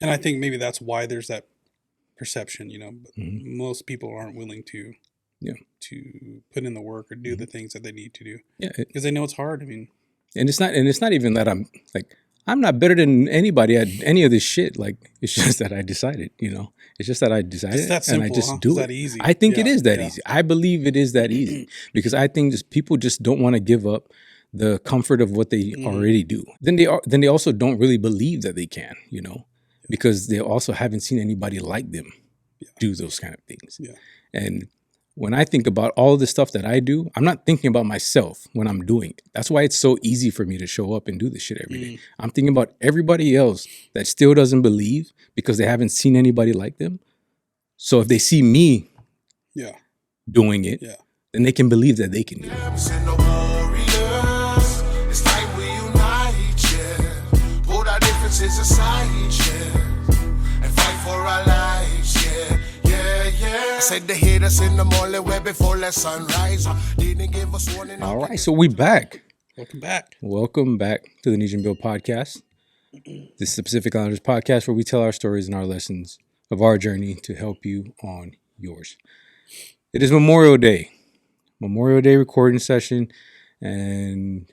And I think maybe that's why there's that perception, but Mm-hmm. most people aren't willing to put in the work or do the things that they need to do. Yeah, Because they know it's hard. I mean, and it's not even that I'm not better than anybody at any of this shit. Like, it's just that I decided, it's just that I decided it's that and I simple, just huh? do It's it. that easy. I think it Yeah, is that yeah. easy. I believe it is that easy because I think just people just don't want to give up the comfort of what they already do. Then they also don't really believe that they can, because they also haven't seen anybody like them do those kind of things. Yeah. And when I think about all the stuff that I do, I'm not thinking about myself when I'm doing it. That's why it's so easy for me to show up and do this shit every day. I'm thinking about everybody else that still doesn't believe because they haven't seen anybody like them. So if they see me doing it, then they can believe that they can do it. It's time we unite, yeah. Put our differences aside, yeah. And fight for our lives, yeah. I said they hit us in the morning way before the sunrise. Didn't give us warning. All right, so we back. Welcome back to the Nesian Build podcast. This is the Pacific Islanders podcast where we tell our stories and our lessons of our journey to help you on yours. It is Memorial Day recording session, and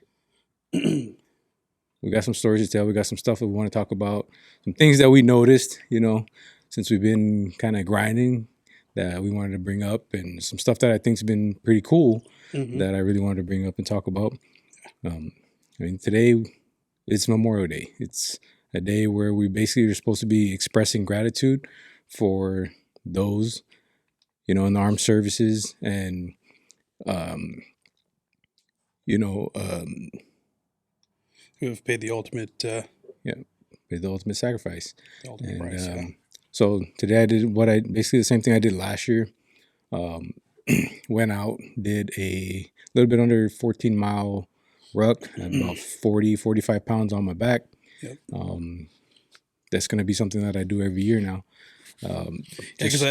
we got some stories to tell. We got some stuff that we want to talk about, some things that we noticed, since we've been kind of grinding that we wanted to bring up, and some stuff that I think's been pretty cool that I really wanted to bring up and talk about. Today it's Memorial Day. It's a day where we basically are supposed to be expressing gratitude for those, in the armed services and, who have paid the ultimate sacrifice. The ultimate price, So today I did basically the same thing I did last year. Went out, did a little bit under 14-mile ruck, had about 45 pounds on my back. Yep. That's going to be something that I do every year now. Because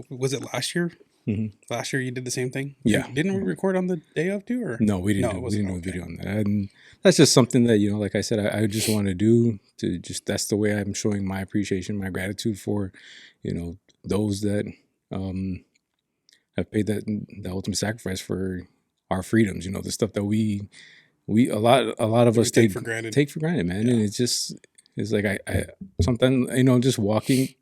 was it last year? Mm-hmm. Last year you did the same thing? Yeah. Didn't we record on the day of too? Or? No, we didn't. We didn't do a video on that. And that's just something that, like I said, I just want to do that's the way I'm showing my appreciation, my gratitude for, those that have paid the ultimate sacrifice for our freedoms, the stuff that we a lot of us take for granted, man. Yeah. And it's like I sometimes, just walking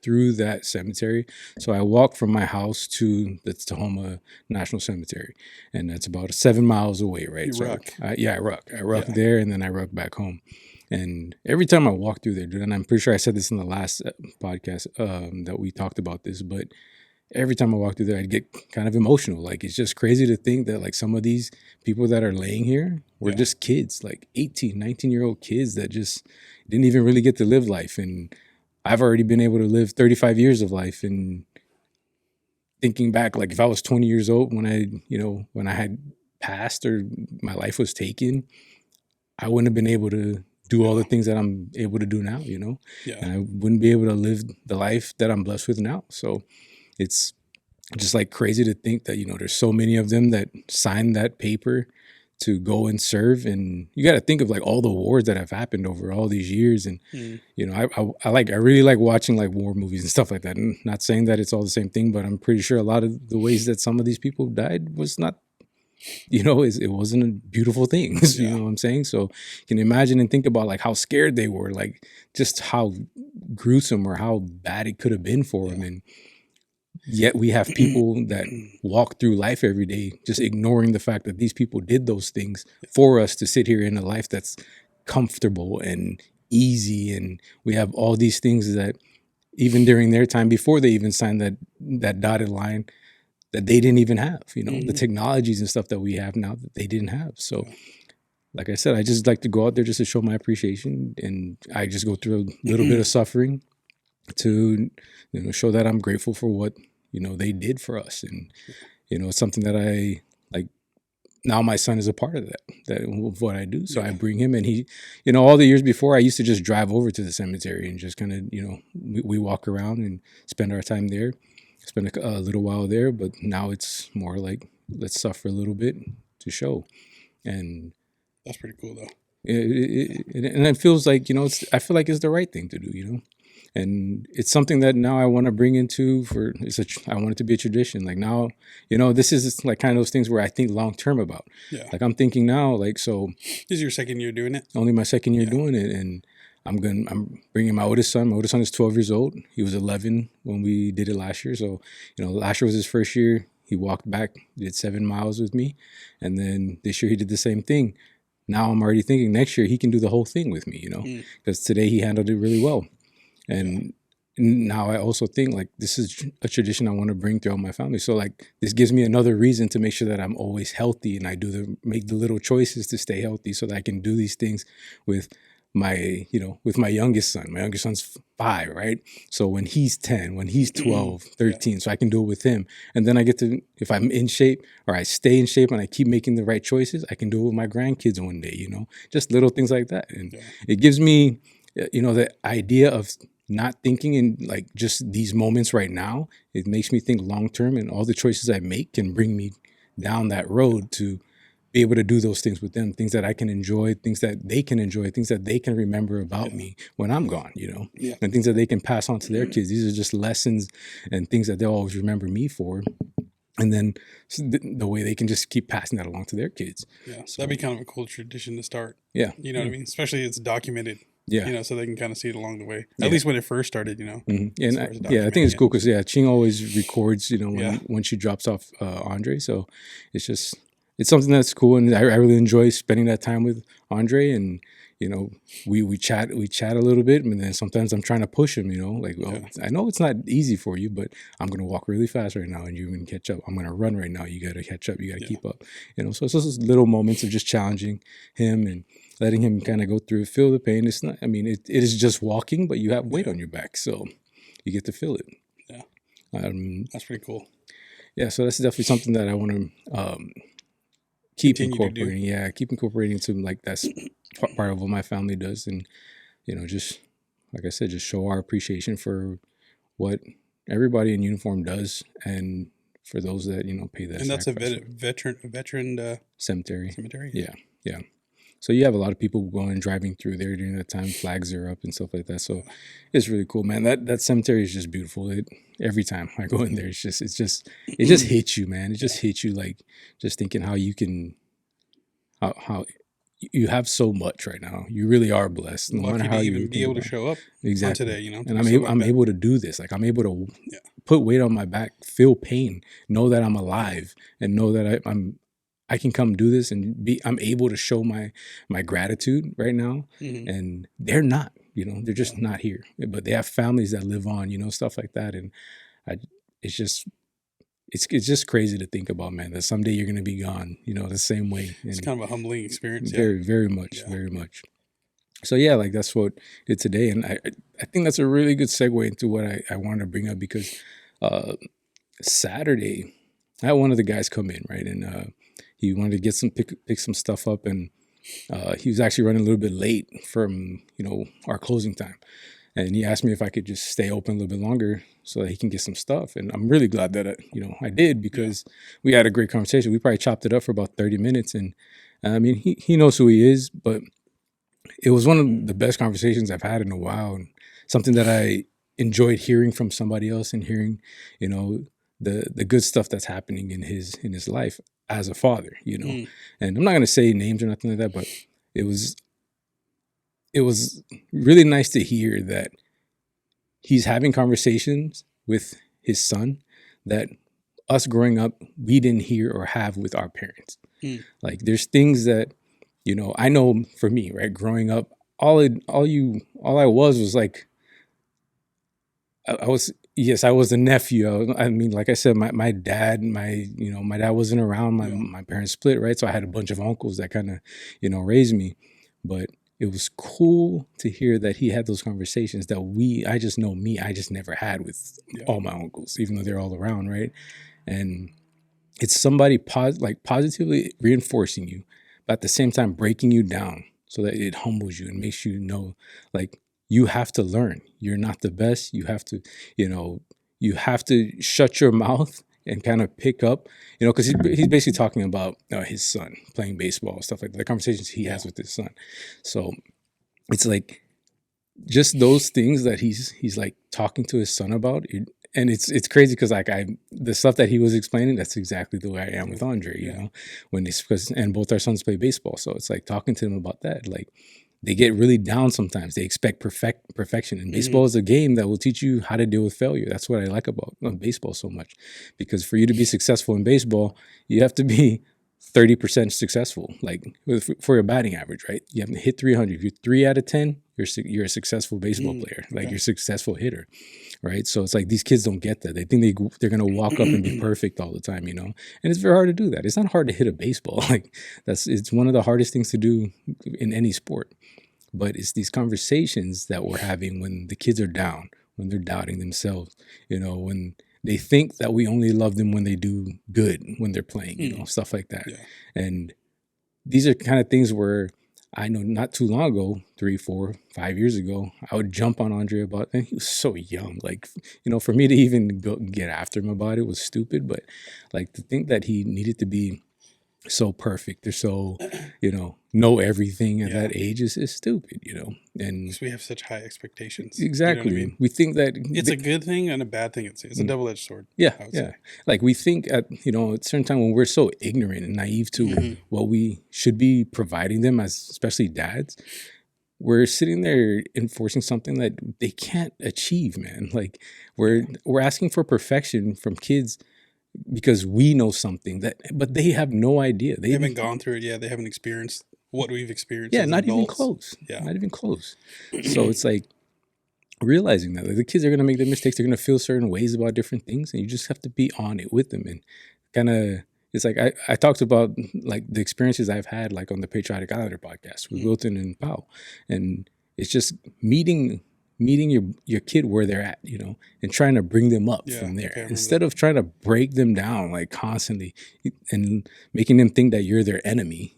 through that cemetery. So I walk from my house to the Tahoma National Cemetery, and that's about 7 miles away, right? You ruck. I ruck there, and then I ruck back home. And every time I walk through there, dude, and I'm pretty sure I said this in the last podcast that we talked about this, but every time I walk through there, I'd get kind of emotional. Like, it's just crazy to think that, like, some of these people that are laying here were just kids, like 18, 19-year-old kids that just didn't even really get to live life. And I've already been able to live 35 years of life. And thinking back, like, if I was 20 years old when I had passed or my life was taken, I wouldn't have been able to do all the things that I'm able to do now, Yeah. And I wouldn't be able to live the life that I'm blessed with now. So it's just like crazy to think that, there's so many of them that signed that paper to go and serve. And you got to think of like all the wars that have happened over all these years. And, I really like watching like war movies and stuff like that. And not saying that it's all the same thing, but I'm pretty sure a lot of the ways that some of these people died was not, it wasn't a beautiful thing. You know what I'm saying? So you can imagine and think about like how scared they were, like just how gruesome or how bad it could have been for them. And yet we have people that walk through life every day just ignoring the fact that these people did those things for us to sit here in a life that's comfortable and easy. And we have all these things that even during their time, before they even signed that dotted line, that they didn't even have, the technologies and stuff that we have now that they didn't have. So like I said, I just like to go out there just to show my appreciation. And I just go through a little bit of suffering to, show that I'm grateful for what, they did for us. And, it's something that I like. Now my son is a part of that of what I do. So I bring him, and he, all the years before I used to just drive over to the cemetery and just kind of, we walk around and spend our time there, spend a little while there. But now it's more like, let's suffer a little bit to show. And that's pretty cool though. And it feels like, I feel like it's the right thing to do, And it's something that now I want to bring into I want it to be a tradition. Like now, this is like kind of those things where I think long term about. Yeah. Like I'm thinking now, like, so This is your second year doing it? only my second year doing it, and I'm bringing my oldest son. My oldest son is 12 years old. He was 11 when we did it last year. So, last year was his first year. He walked back, did 7 miles with me. And then this year he did the same thing. Now I'm already thinking next year he can do the whole thing with me, because today he handled it really well. And now I also think like this is a tradition I want to bring throughout my family. So like this gives me another reason to make sure that I'm always healthy, and I make the little choices to stay healthy so that I can do these things with my youngest son. My youngest son's 5, right? So when he's 10, when he's 12, 13, so I can do it with him. And then I get to, if I'm in shape or I stay in shape and I keep making the right choices, I can do it with my grandkids one day, just little things like that. And it gives me, the idea of not thinking in like just these moments right now. It makes me think long term, and all the choices I make can bring me down that road to be able to do those things with them, things that I can enjoy, things that they can enjoy, things that they can remember about me when I'm gone, and things that they can pass on to their kids. These are just lessons and things that they'll always remember me for. And then the way they can just keep passing that along to their kids. Yeah, so that'd be kind of a cool tradition to start. Yeah. You know what I mean? Especially it's documented. Yeah. So they can kind of see it along the way. At least when it first started, Mm-hmm. And I think it's cool because, Ching always records, when she drops off Andre. So it's something that's cool. And I really enjoy spending that time with Andre. And, we chat a little bit. And then sometimes I'm trying to push him, I know it's not easy for you, but I'm going to walk really fast right now and you're going to catch up. I'm going to run right now. You got to catch up. You got to keep up, so it's just little moments of just challenging him and letting him kind of go through, feel the pain. It's not, it is just walking, but you have weight on your back. So you get to feel it. Yeah. That's pretty cool. Yeah. So that's definitely something that I want to keep incorporating. Yeah. Keep incorporating to like that's part of what my family does. And, just like I said, just show our appreciation for what everybody in uniform does. And for those that, pay that. And that's a veteran cemetery. Yeah. Yeah. So you have a lot of people driving through there during that time. Flags are up and stuff like that. So it's really cool, man. That cemetery is just beautiful. Every time I go in there, it just hits you, man. It just hits you like just thinking how you can, how you have so much right now. You really are blessed. No matter how you even be able to show up exactly today, And I'm able to do this. Like I'm able to put weight on my back, feel pain, know that I'm alive, and know that I can come do this and I'm able to show my gratitude right now. Mm-hmm. And they're not, they're just not here, but they have families that live on, stuff like that. And it's just crazy to think about, man, that someday you're going to be gone, the same way. And it's kind of a humbling experience. Very, very much, very much. So yeah, like that's what I did today. And I think that's a really good segue into what I wanted to bring up because Saturday, I had one of the guys come in, right? And he wanted to get pick some stuff up, and he was actually running a little bit late from our closing time, and he asked me if I could just stay open a little bit longer so that he can get some stuff. And I'm really glad that I did because we had a great conversation. We probably chopped it up for about 30 minutes, and he knows who he is, but it was one of the best conversations I've had in a while, and something that I enjoyed hearing from somebody else and hearing the good stuff that's happening in his life as a father, and I'm not going to say names or nothing like that, but it was really nice to hear that he's having conversations with his son that us growing up, we didn't hear or have with our parents. Like there's things that, I know for me, right. Growing up, all I was like, I was the nephew. Like I said, my dad wasn't around. My parents split, right? So I had a bunch of uncles that kind of, raised me. But it was cool to hear that he had those conversations that I just never had with all my uncles, even though they're all around, right? And it's somebody positively reinforcing you, but at the same time breaking you down so that it humbles you and makes you know, like, you have to learn. You're not the best. You have to, you have to shut your mouth and kind of pick up, because he's basically talking about his son playing baseball, stuff like that, the conversations he has with his son. So it's like just those things that he's like talking to his son about. And it's crazy because like the stuff that he was explaining, that's exactly the way I am with Andre, you know, when he's because and both our sons play baseball, so it's like talking to them about that. Like they get really down sometimes. They expect perfection, and baseball is a game that will teach you how to deal with failure. That's what I like about baseball so much, because for you to be successful in baseball, you have to be 30% successful, like for your batting average, right? You have to hit 300. If you're 3 out of 10, you're a successful baseball player, like you're a successful hitter, right? So it's like these kids don't get that. They think they're gonna walk up and be perfect all the time, you know. And it's very hard to do that. It's not hard to hit a baseball. Like it's one of the hardest things to do in any sport. But it's these conversations that we're having when the kids are down, when they're doubting themselves, you know, when they think that we only love them when they do good, when they're playing, you know, stuff like that. Yeah. And these are kind of things where I know not too long ago, 3, 4, 5 years ago, I would jump on Andre about, and he was so young. Like, you know, for me to even go get after him about it was stupid. But like to think that he needed to be so perfect or so, you know everything at that age is stupid, you know. And we have such high expectations. Exactly. You know what I mean? We think that it's a good thing and a bad thing. It's a double-edged sword. Yeah. Say. Like we think at, you know, at a certain time when we're so ignorant and naive to what we should be providing them as especially dads, we're sitting there enforcing something that they can't achieve, man. Like we're asking for perfection from kids because we know something but they have no idea. They haven't gone through it yet. They haven't experienced what we've experienced. Yeah, not adults. Even close. Yeah, not even close. So it's like realizing that like, the kids are gonna make their mistakes. They're gonna feel certain ways about different things, and you just have to be on it with them. And kind of, it's like I talked about like the experiences I've had like on the Patriotic Islander podcast with Wilton and Pau, and it's just meeting your kid where they're at, you know, and trying to bring them up from there instead of trying to break them down like constantly and making them think that you're their enemy.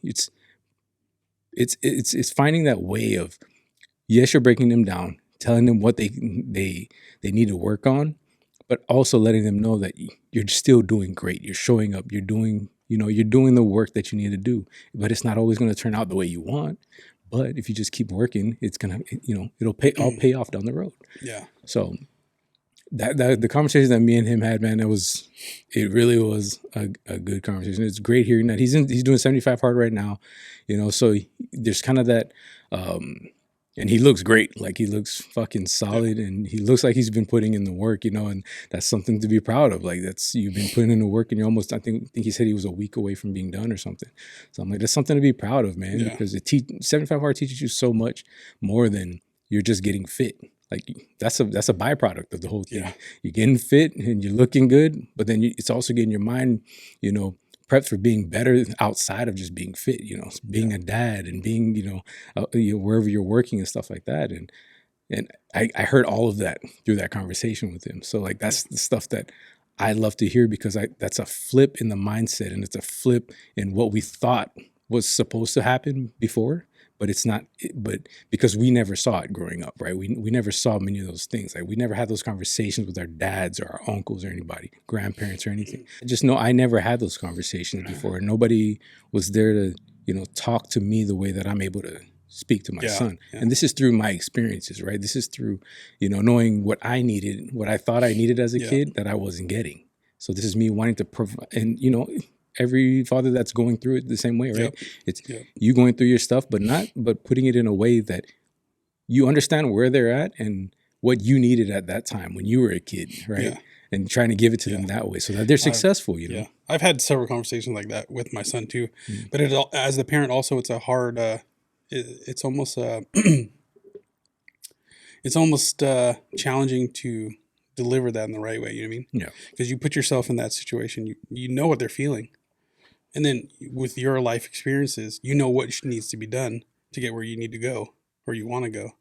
It's finding that way of, yes, you're breaking them down, telling them what they need to work on, but also letting them know that you're still doing great. You're showing up. You're doing the work that you need to do, but it's not always going to turn out the way you want. But if you just keep working, it's gonna, you know, it'll pay off down the road. Yeah. So that the conversation that me and him had, man, it really was a good conversation. It's great hearing that he's doing 75 hard right now, you know. So there's kind of that, and he looks great. Like he looks fucking solid, and he looks like he's been putting in the work, you know. And that's something to be proud of. Like you've been putting in the work, and you're almost. I think he said he was a week away from being done or something. So I'm like, that's something to be proud of, man. Yeah. Because 75 hard teaches you so much more than you're just getting fit. Like that's a byproduct of the whole thing. Yeah. You're getting fit and you're looking good, but then it's also getting your mind, you know, prepped for being better outside of just being fit, you know, being a dad and being, you know, wherever you're working and stuff like that. And I heard all of that through that conversation with him. So like, that's the stuff that I love to hear, because that's a flip in the mindset, and it's a flip in what we thought was supposed to happen before, but it's not, but because we never saw it growing up, right? We never saw many of those things. Like we never had those conversations with our dads or our uncles or anybody, grandparents or anything. I just know I never had those conversations before. Nobody was there to, you know, talk to me the way that I'm able to speak to my son. Yeah. And this is through my experiences, right? This is through, you know, knowing what I needed, what I thought I needed as a kid that I wasn't getting. So this is me wanting to provide, and, you know, every father that's going through it the same way, right? It's you going through your stuff, but putting it in a way that you understand where they're at and what you needed at that time when you were a kid, right? Yeah. And trying to give it to them that way so that they're successful, you know? Yeah. I've had several conversations like that with my son too, but as the parent also, it's a hard, it's almost challenging to deliver that in the right way, you know what I mean? Yeah. Because you put yourself in that situation, you know what they're feeling. And then with your life experiences, you know what needs to be done to get where you need to go or you want to go.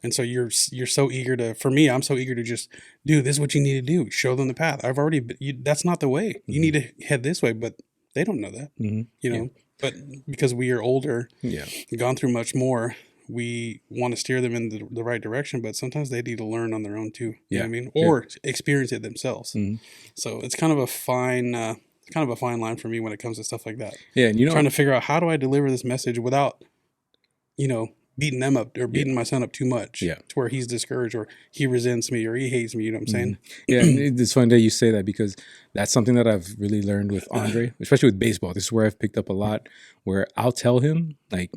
And so you're so eager to, for me, I'm so eager to just do this is what you need to do. Show them the path. That's not the way. Mm-hmm. You need to head this way, but they don't know that, you know, but because we are older, gone through much more, we want to steer them in the right direction, but sometimes they need to learn on their own too. You know what I mean? Or experience it themselves. Mm-hmm. So it's kind of a fine line for me when it comes to stuff like that. Yeah, and you know, trying to figure out how do I deliver this message without, you know, beating them up or beating my son up too much to where he's discouraged or he resents me or he hates me. You know what I'm saying? Yeah, it's funny that you say that because that's something that I've really learned with Andre, especially with baseball. This is where I've picked up a lot. Where I'll tell him like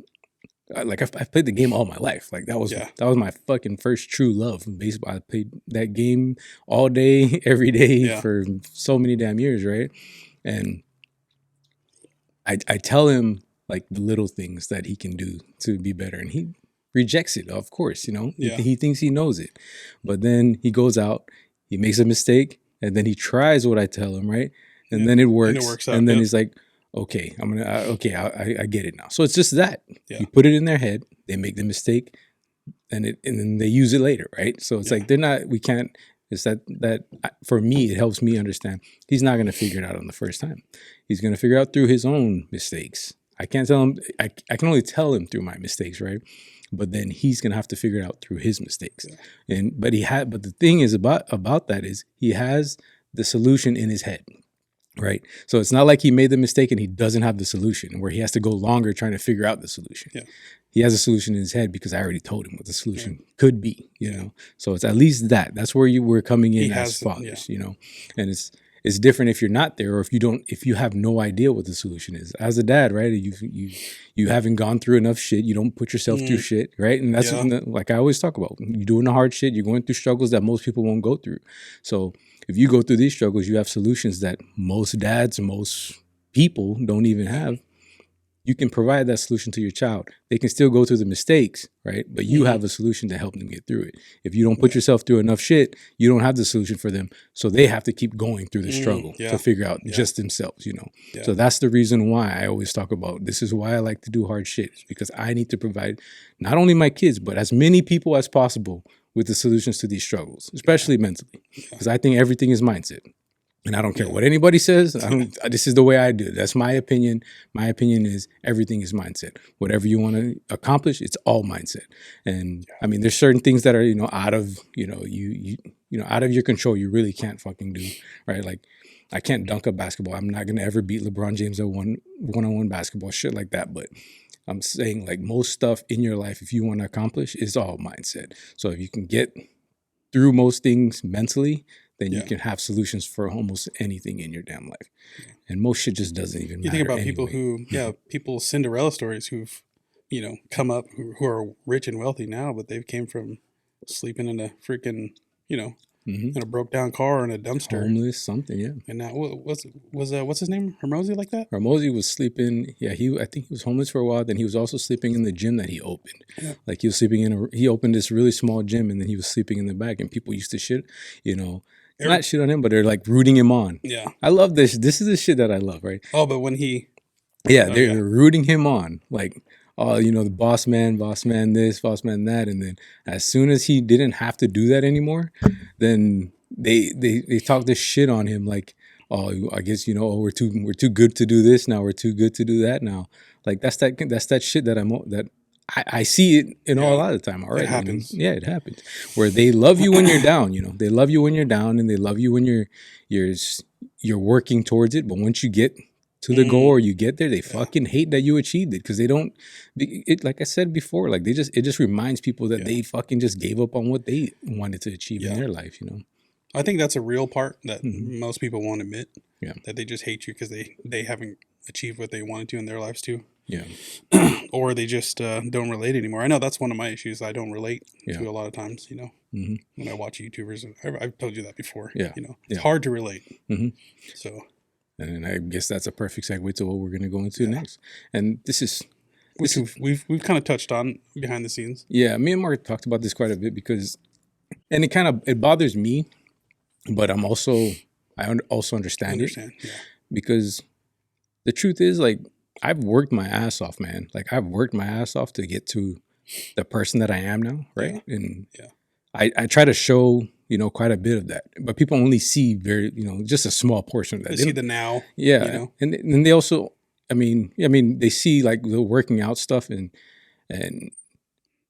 I've played the game all my life. Like that was my fucking first true love in baseball. I played that game all day, every day for so many damn years, right? And I tell him like the little things that he can do to be better, and he rejects it. Of course, you know, he thinks he knows it, but then he goes out, he makes a mistake, and then he tries what I tell him, right? And then it works, and then he's like, okay, I get it now. So it's just that you put it in their head, they make the mistake, and then they use it later, right? So it's like we can't. It's that for me, it helps me understand he's not going to figure it out on the first time. He's going to figure out through his own mistakes. I can't tell him. I can only tell him through my mistakes, right? But then he's going to have to figure it out through his mistakes. But the thing is about that is he has the solution in his head. Right. So it's not like he made the mistake and he doesn't have the solution where he has to go longer trying to figure out the solution. Yeah. He has a solution in his head because I already told him what the solution could be, you know? So it's at least that's where we're coming in as fathers, you know? And it's different if you're not there or if you have no idea what the solution is. As a dad, right? You haven't gone through enough shit. You don't put yourself through shit, right? And that's like I always talk about. You're doing the hard shit. You're going through struggles that most people won't go through. So if you go through these struggles, you have solutions that most dads, most people don't even have. You can provide that solution to your child. They can still go through the mistakes, right? But you have a solution to help them get through it. If you don't put yourself through enough shit, you don't have the solution for them. So they have to keep going through the struggle to figure out just themselves, you know? So that's the reason why I always talk about this is why I like to do hard shit, because I need to provide not only my kids, but as many people as possible with the solutions to these struggles, especially mentally, because I think everything is mindset. And I don't care what anybody says. This is the way I do it. That's my opinion. My opinion is everything is mindset. Whatever you want to accomplish, it's all mindset. And I mean, there's certain things that are, you know, out of, you know, out of your control. You really can't fucking do, right? Like I can't dunk a basketball. I'm not going to ever beat LeBron James at one-on-one basketball, shit like that. But I'm saying like most stuff in your life, if you want to accomplish, is all mindset. So if you can get through most things mentally, then you can have solutions for almost anything in your damn life. And most shit just doesn't even matter. You think about anyway. people Cinderella stories who've, you know, come up who are rich and wealthy now, but they came from sleeping in a freaking, you know, in a broke down car or in a dumpster. Homeless, something, yeah. And now what's his name? Hermosi like that? Hermosi was sleeping, I think he was homeless for a while. Then he was also sleeping in the gym that he opened. Yeah. Like he was sleeping he opened this really small gym and then he was sleeping in the back and people used to shit, you know, not shit on him, but they're like rooting him on. Yeah. I love this. This is the shit that I love, right? Oh, but when they're rooting him on. Like, oh, you know, the boss man this, boss man that. And then as soon as he didn't have to do that anymore, then they talk this shit on him like, oh, I guess, you know, we're too good to do this now. We're too good to do that now. Like that's that shit that I see it a lot of the time already. It happens. It happens. Where they love you when you're down, you know. They love you when you're down and they love you when you're working towards it. But once you get to the goal or you get there, they fucking hate that you achieved it because they don't like I said before, like it just reminds people that they fucking just gave up on what they wanted to achieve in their life, you know. I think that's a real part that most people won't admit. Yeah. That they just hate you because they haven't achieved what they wanted to in their lives too. Yeah. Or they just don't relate anymore. I know that's one of my issues. I don't relate to a lot of times, you know, when I watch YouTubers. I've told you that before. Yeah. You know, it's hard to relate. So. And I guess that's a perfect segue to what we're going to go into next. And this is we've kind of touched on behind the scenes. Yeah. Me and Mark talked about this quite a bit because, and it bothers me, but I also understand it because the truth is like, I've worked my ass off, man. Like I've worked my ass off to get to the person that I am now, right? Yeah. And I try to show, you know, quite a bit of that, but people only see just a small portion of that. They see the now. Yeah, you know? and they also, I mean, they see like the working out stuff and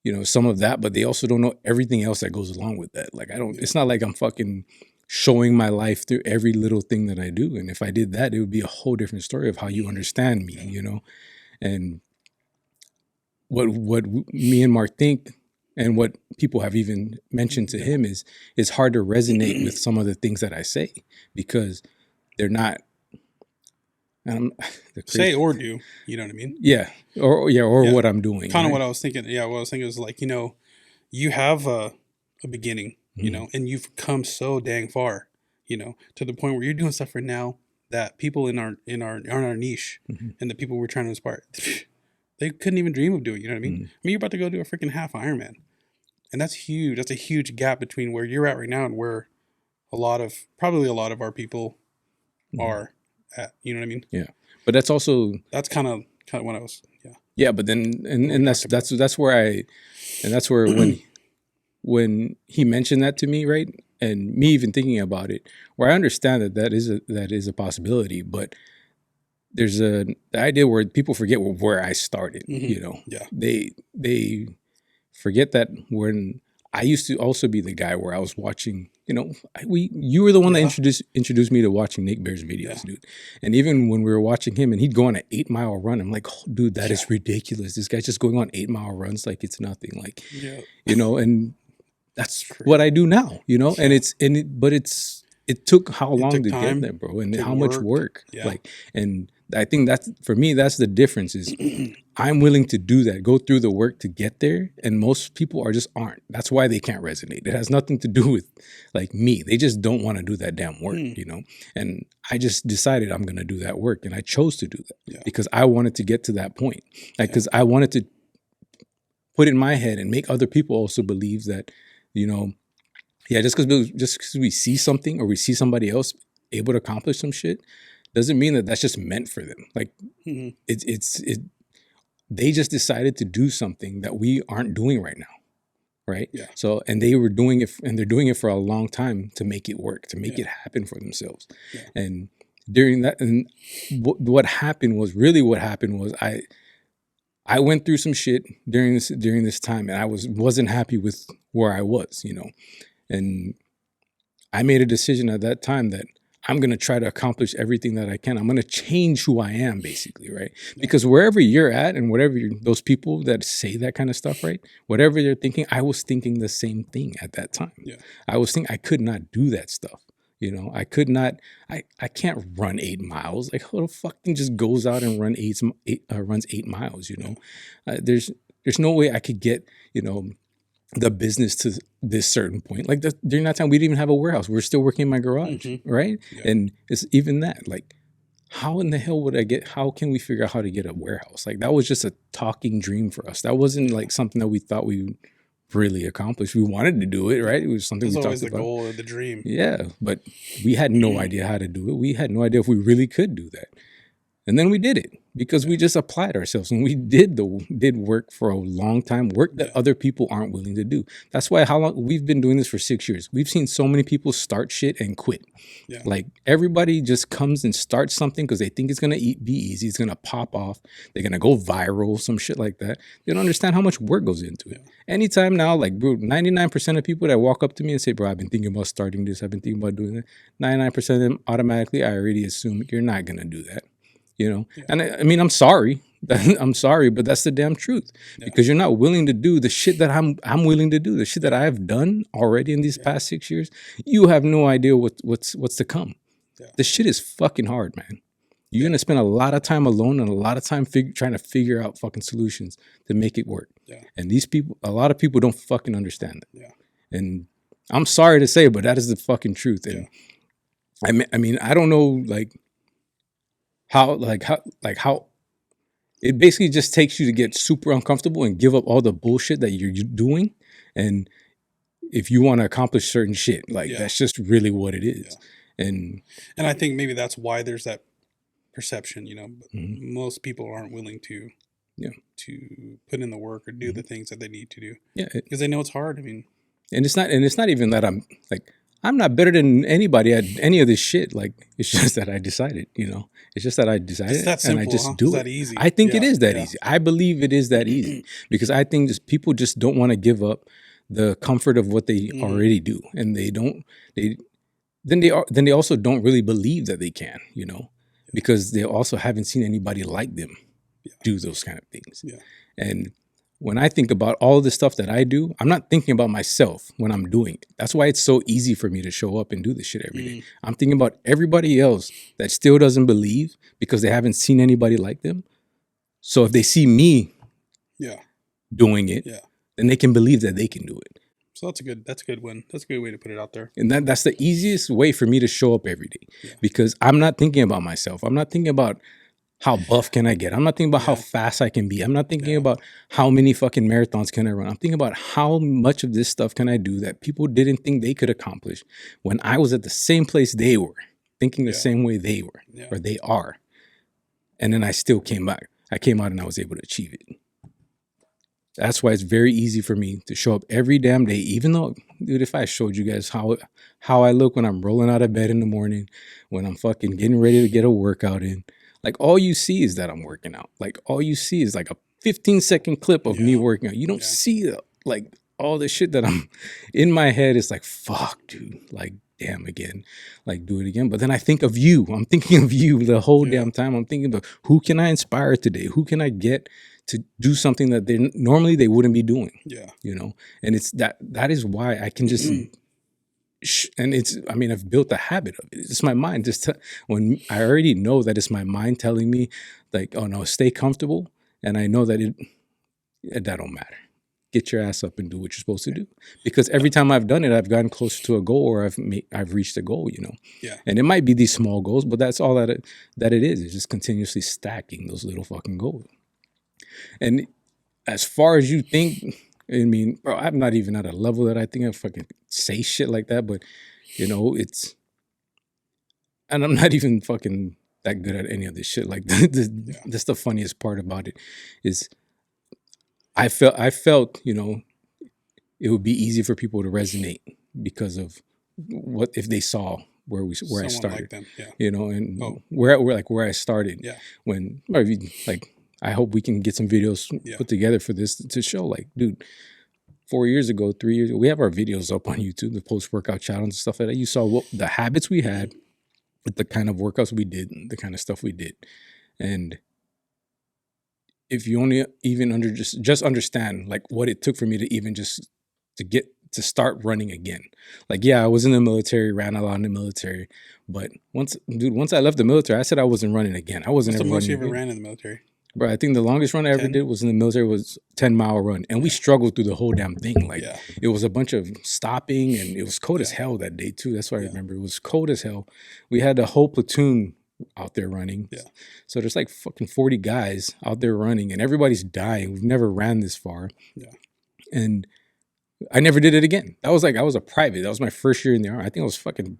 you know some of that, but they also don't know everything else that goes along with that. Like it's not like I'm fucking showing my life through every little thing that I do. And if I did that, it would be a whole different story of how you understand me, you know? And what me and Mark think, and what people have even mentioned to him is it's hard to resonate with some of the things that I say because they're not. Say or do, you know what I mean? Yeah, or what I'm doing. Kind of what I was thinking. Yeah, what I was thinking was like, you have a beginning, and you've come so dang far, to the point where you're doing stuff right now that people in our niche and the people we're trying to inspire, they couldn't even dream of doing. You know what I mean? I mean, you're about to go do a freaking half Ironman, and that's huge. That's a huge gap between where you're at right now and where probably a lot of our people are at. You know what I mean? Yeah, but that's kind of what I was. Yeah. Yeah, but then and that's where when he mentioned that to me, right, and me even thinking about it, where I understand that is a possibility, but there's the idea where people forget where I started. Yeah. They forget that when I used to also be the guy where I was watching. You were the one that introduced me to watching Nick Bear's videos, dude. And even when we were watching him, and he'd go on an 8-mile run, I'm like, oh, dude, that is ridiculous. This guy's just going on 8-mile runs like it's nothing, like, and that's what I do now, and it took how long to get there, bro, and how much work, and I think that's, for me, that's the difference is I'm willing to do that, go through the work to get there. And most people aren't. That's why they can't resonate. It has nothing to do with like me. They just don't want to do that damn work, and I just decided I'm going to do that work. And I chose to do that because I wanted to get to that point. Like, because I wanted to put in my head and make other people also believe that, just because we see something or we see somebody else able to accomplish some shit, doesn't mean that that's just meant for them. Like they just decided to do something that we aren't doing right now. Right. Yeah. So, and they were doing it, and they're doing it for a long time to make it work, to make it happen for themselves. Yeah. And during that, and what happened was I went through some shit during this time, and I wasn't happy with where I was, and I made a decision at that time that I'm going to try to accomplish everything that I can. I'm going to change who I am, basically, right? Yeah. Because wherever you're at and whatever those people that say that kind of stuff, right? Whatever they're thinking, I was thinking the same thing at that time. Yeah. I was thinking I could not do that stuff. I could not, I can't run 8 miles. Like, who the fuck just goes out and runs 8 miles, There's no way I could get, the business to this certain point. Like during that time, we didn't even have a warehouse. We were still working in my garage, right? Yeah. And it's even that, like, how in the hell how can we figure out how to get a warehouse? Like, that was just a talking dream for us. That wasn't like something that we thought we would really accomplish. We wanted to do it, right? It was something we talked about. It was always the goal or the dream. Yeah, but we had no idea how to do it. We had no idea if we really could do that. And then we did it because we just applied ourselves, and we did work for a long time, work that other people aren't willing to do. That's why we've been doing this for 6 years. We've seen so many people start shit and quit. Yeah. Like, everybody just comes and starts something because they think it's going to be easy. It's going to pop off. They're going to go viral, some shit like that. They don't understand how much work goes into it. Anytime now, like, bro, 99% of people that walk up to me and say, bro, I've been thinking about starting this. I've been thinking about doing that. 99% of them, automatically, I already assume you're not going to do that. And I mean, I'm sorry, but that's the damn truth, because you're not willing to do the shit that I'm willing to do, the shit that I've done already in these past 6 years. You have no idea what's to come. Yeah. The shit is fucking hard, man. You're going to spend a lot of time alone and a lot of time trying to figure out fucking solutions to make it work. Yeah. And a lot of people don't fucking understand that. Yeah. And I'm sorry to say, but that is the fucking truth. And I mean, I don't know, how it basically just takes you to get super uncomfortable and give up all the bullshit that you're doing. And if you want to accomplish certain shit, that's just really what it is. Yeah. And I think maybe that's why there's that perception, most people aren't willing to put in the work or do the things that they need to do. Yeah. Because they know it's hard. I mean, and it's not even that I'm not better than anybody at any of this shit. Like, it's just that I decided, it's just that I decided, it's that simple, and I just huh? do it's it. That easy. I think it is that easy. I believe it is that easy because I think people just don't want to give up the comfort of what they already do. And then they also don't really believe that they can, because they also haven't seen anybody like them do those kind of things. Yeah. And when I think about all the stuff that I do, I'm not thinking about myself when I'm doing it. That's why it's so easy for me to show up and do this shit every day. I'm thinking about everybody else that still doesn't believe because they haven't seen anybody like them. So if they see me doing it, then they can believe that they can do it. So that's a good one. That's a good way to put it out there. And that's the easiest way for me to show up every day because I'm not thinking about myself. I'm not thinking about how buff can I get? I'm not thinking about how fast I can be. I'm not thinking about how many fucking marathons can I run. I'm thinking about how much of this stuff can I do that people didn't think they could accomplish when I was at the same place they were, thinking the same way they were or they are. And then I still came back. I came out and I was able to achieve it. That's why it's very easy for me to show up every damn day, even though, dude, if I showed you guys how I look when I'm rolling out of bed in the morning, when I'm fucking getting ready to get a workout in, like all you see is that I'm working out. Like all you see is like a 15-second clip of me working out. You don't see like all the shit that I'm in my head. It's like, fuck, dude, like damn again, like do it again. But then I think of you. I'm thinking of you the whole damn time. I'm thinking of who can I inspire today? Who can I get to do something that they normally they wouldn't be doing? You know, and it's that is why I can just and it's, I mean, I've built a habit of it. It's my mind when I already know that it's my mind telling me like, oh no, stay comfortable. And I know that that don't matter. Get your ass up and do what you're supposed to do. Because every time I've done it, I've gotten closer to a goal or I've reached a goal, you know? And it might be these small goals, but that's all that it is. It's just continuously stacking those little fucking goals. And as far as you think, I mean, bro, I'm not even at a level that I think I fucking say shit like that, but you know, and I'm not even fucking that good at any of this shit. Like that's the funniest part about it is I felt, you know, it would be easy for people to resonate because of what if they saw where I started, like you know, and where I started when like I hope we can get some videos put together for this to show like, dude, 4 years ago, 3 years ago, we have our videos up on YouTube, the post-workout challenge and stuff like that. You saw the habits we had, the kind of workouts we did, the kind of stuff we did. And if you only even just understand like what it took for me to even just to start running again. Like, yeah, I was in the military, ran a lot in the military, but once I left the military, I said I wasn't running again. I wasn't ever running. What's the most you ever ran in the military? Bro, I think the longest run I ever did was in the military was 10-mile run. And we struggled through the whole damn thing. Like it was a bunch of stopping and it was cold as hell that day too. That's what I remember. It was cold as hell. We had the whole platoon out there running. So there's like fucking 40 guys out there running and everybody's dying. We've never ran this far. And I never did it again. I was a private. That was my first year in the Army. I think I was fucking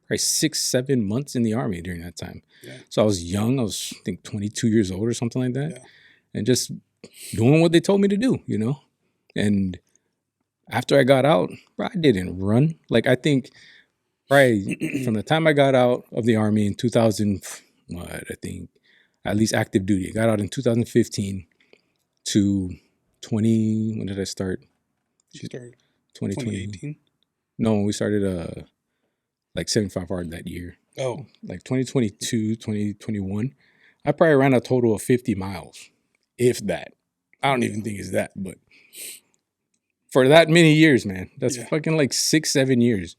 probably 6-7 months in the Army during that time. So I was young. I was, I think, 22 years old or something like that. And just doing what they told me to do, you know? And after I got out, bro, I didn't run. Like, I think probably from the time I got out of the Army in 2000, I think, at least active duty. I got out in 2015 to 20, when did I start? You started 2018? No, we started like 75 hard that year. Oh. Like 2022, 2021. I probably ran a total of 50 miles, if that. I don't even think it's that, but for that many years, man, that's fucking like 6-7 years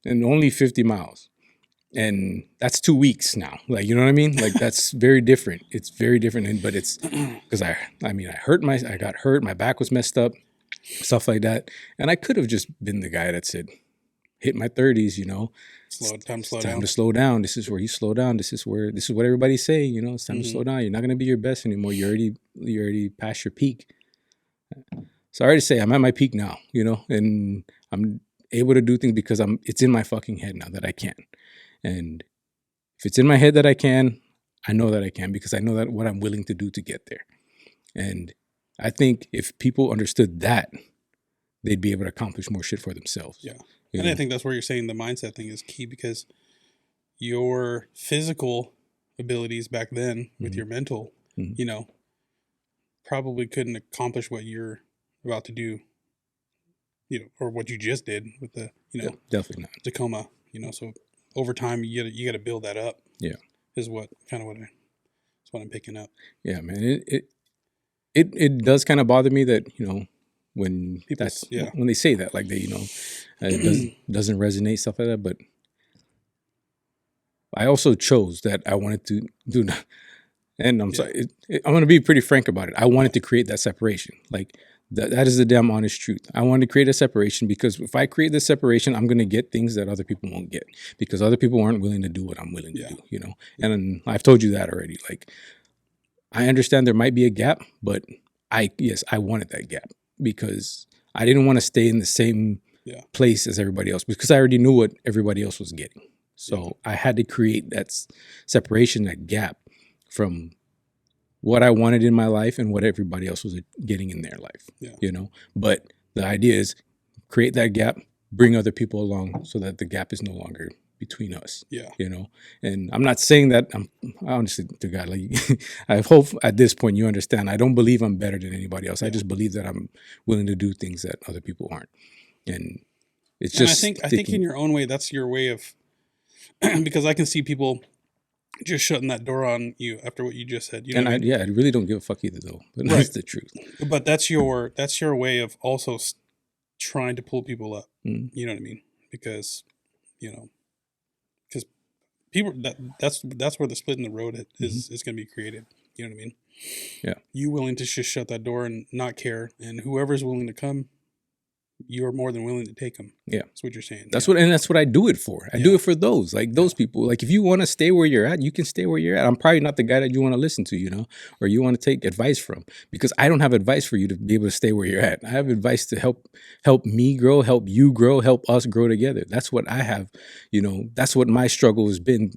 and only 50 miles. And that's 2 weeks now. Like, you know what I mean? Like, that's very different. It's very different. But it's because I got hurt. My back was messed up, stuff like that. And I could have just been the guy that said, hit my 30s, you know, time to slow down. This is where you slow down. This is what everybody's saying, you know, it's time to slow down. You're not going to be your best anymore. You already past your peak. So I already say I'm at my peak now, you know, and I'm able to do things because it's in my fucking head now that I can. And if it's in my head that I can, I know that I can because I know that what I'm willing to do to get there. And I think if people understood that, they'd be able to accomplish more shit for themselves. Yeah. And I think that's where you're saying the mindset thing is key because your physical abilities back then with your mental, you know, probably couldn't accomplish what you're about to do, you know, or what you just did with the, you know, definitely not Tacoma, you know, so over time you got to build that up. Yeah. Is what I'm picking up. Yeah, man. it does kind of bother me that, when People, when they say that, like, they, it doesn't resonate, stuff like that. But I also chose that I wanted to do, and I'm sorry, I'm going to be pretty frank about it. I wanted to create that separation. Like, that is the damn honest truth. I wanted to create a separation because if I create this separation, I'm going to get things that other people won't get because other people aren't willing to do what I'm willing to do, And I've told you that already. Like, I understand there might be a gap, but I wanted that gap because I didn't want to stay in the same place as everybody else because I already knew what everybody else was getting. So I had to create that separation, that gap from what I wanted in my life and what everybody else was getting in their life, But the idea is create that gap, bring other people along so that the gap is no longer between us, And I'm not saying that honestly to God, like, I hope at this point you understand, I don't believe I'm better than anybody else. I just believe that I'm willing to do things that other people aren't. And it's just, I think in your own way, that's your way of, because I can see people just shutting that door on you after what you just said. I really don't give a fuck either, though. But that's the truth. But that's your way of also trying to pull people up. You know what I mean? Because people that's where the split in the road is going to be created. You know what I mean? Yeah. You willing to just shut that door and not care, and whoever's willing to come, you're more than willing to take them. Yeah. That's what you're saying. That's what I do it for. I do it for those, like those people. Like, if you want to stay where you're at, you can stay where you're at. I'm probably not the guy that you want to listen to, or you want to take advice from, because I don't have advice for you to be able to stay where you're at. I have advice to help me grow, help you grow, help us grow together. That's what I have, that's what my struggle has been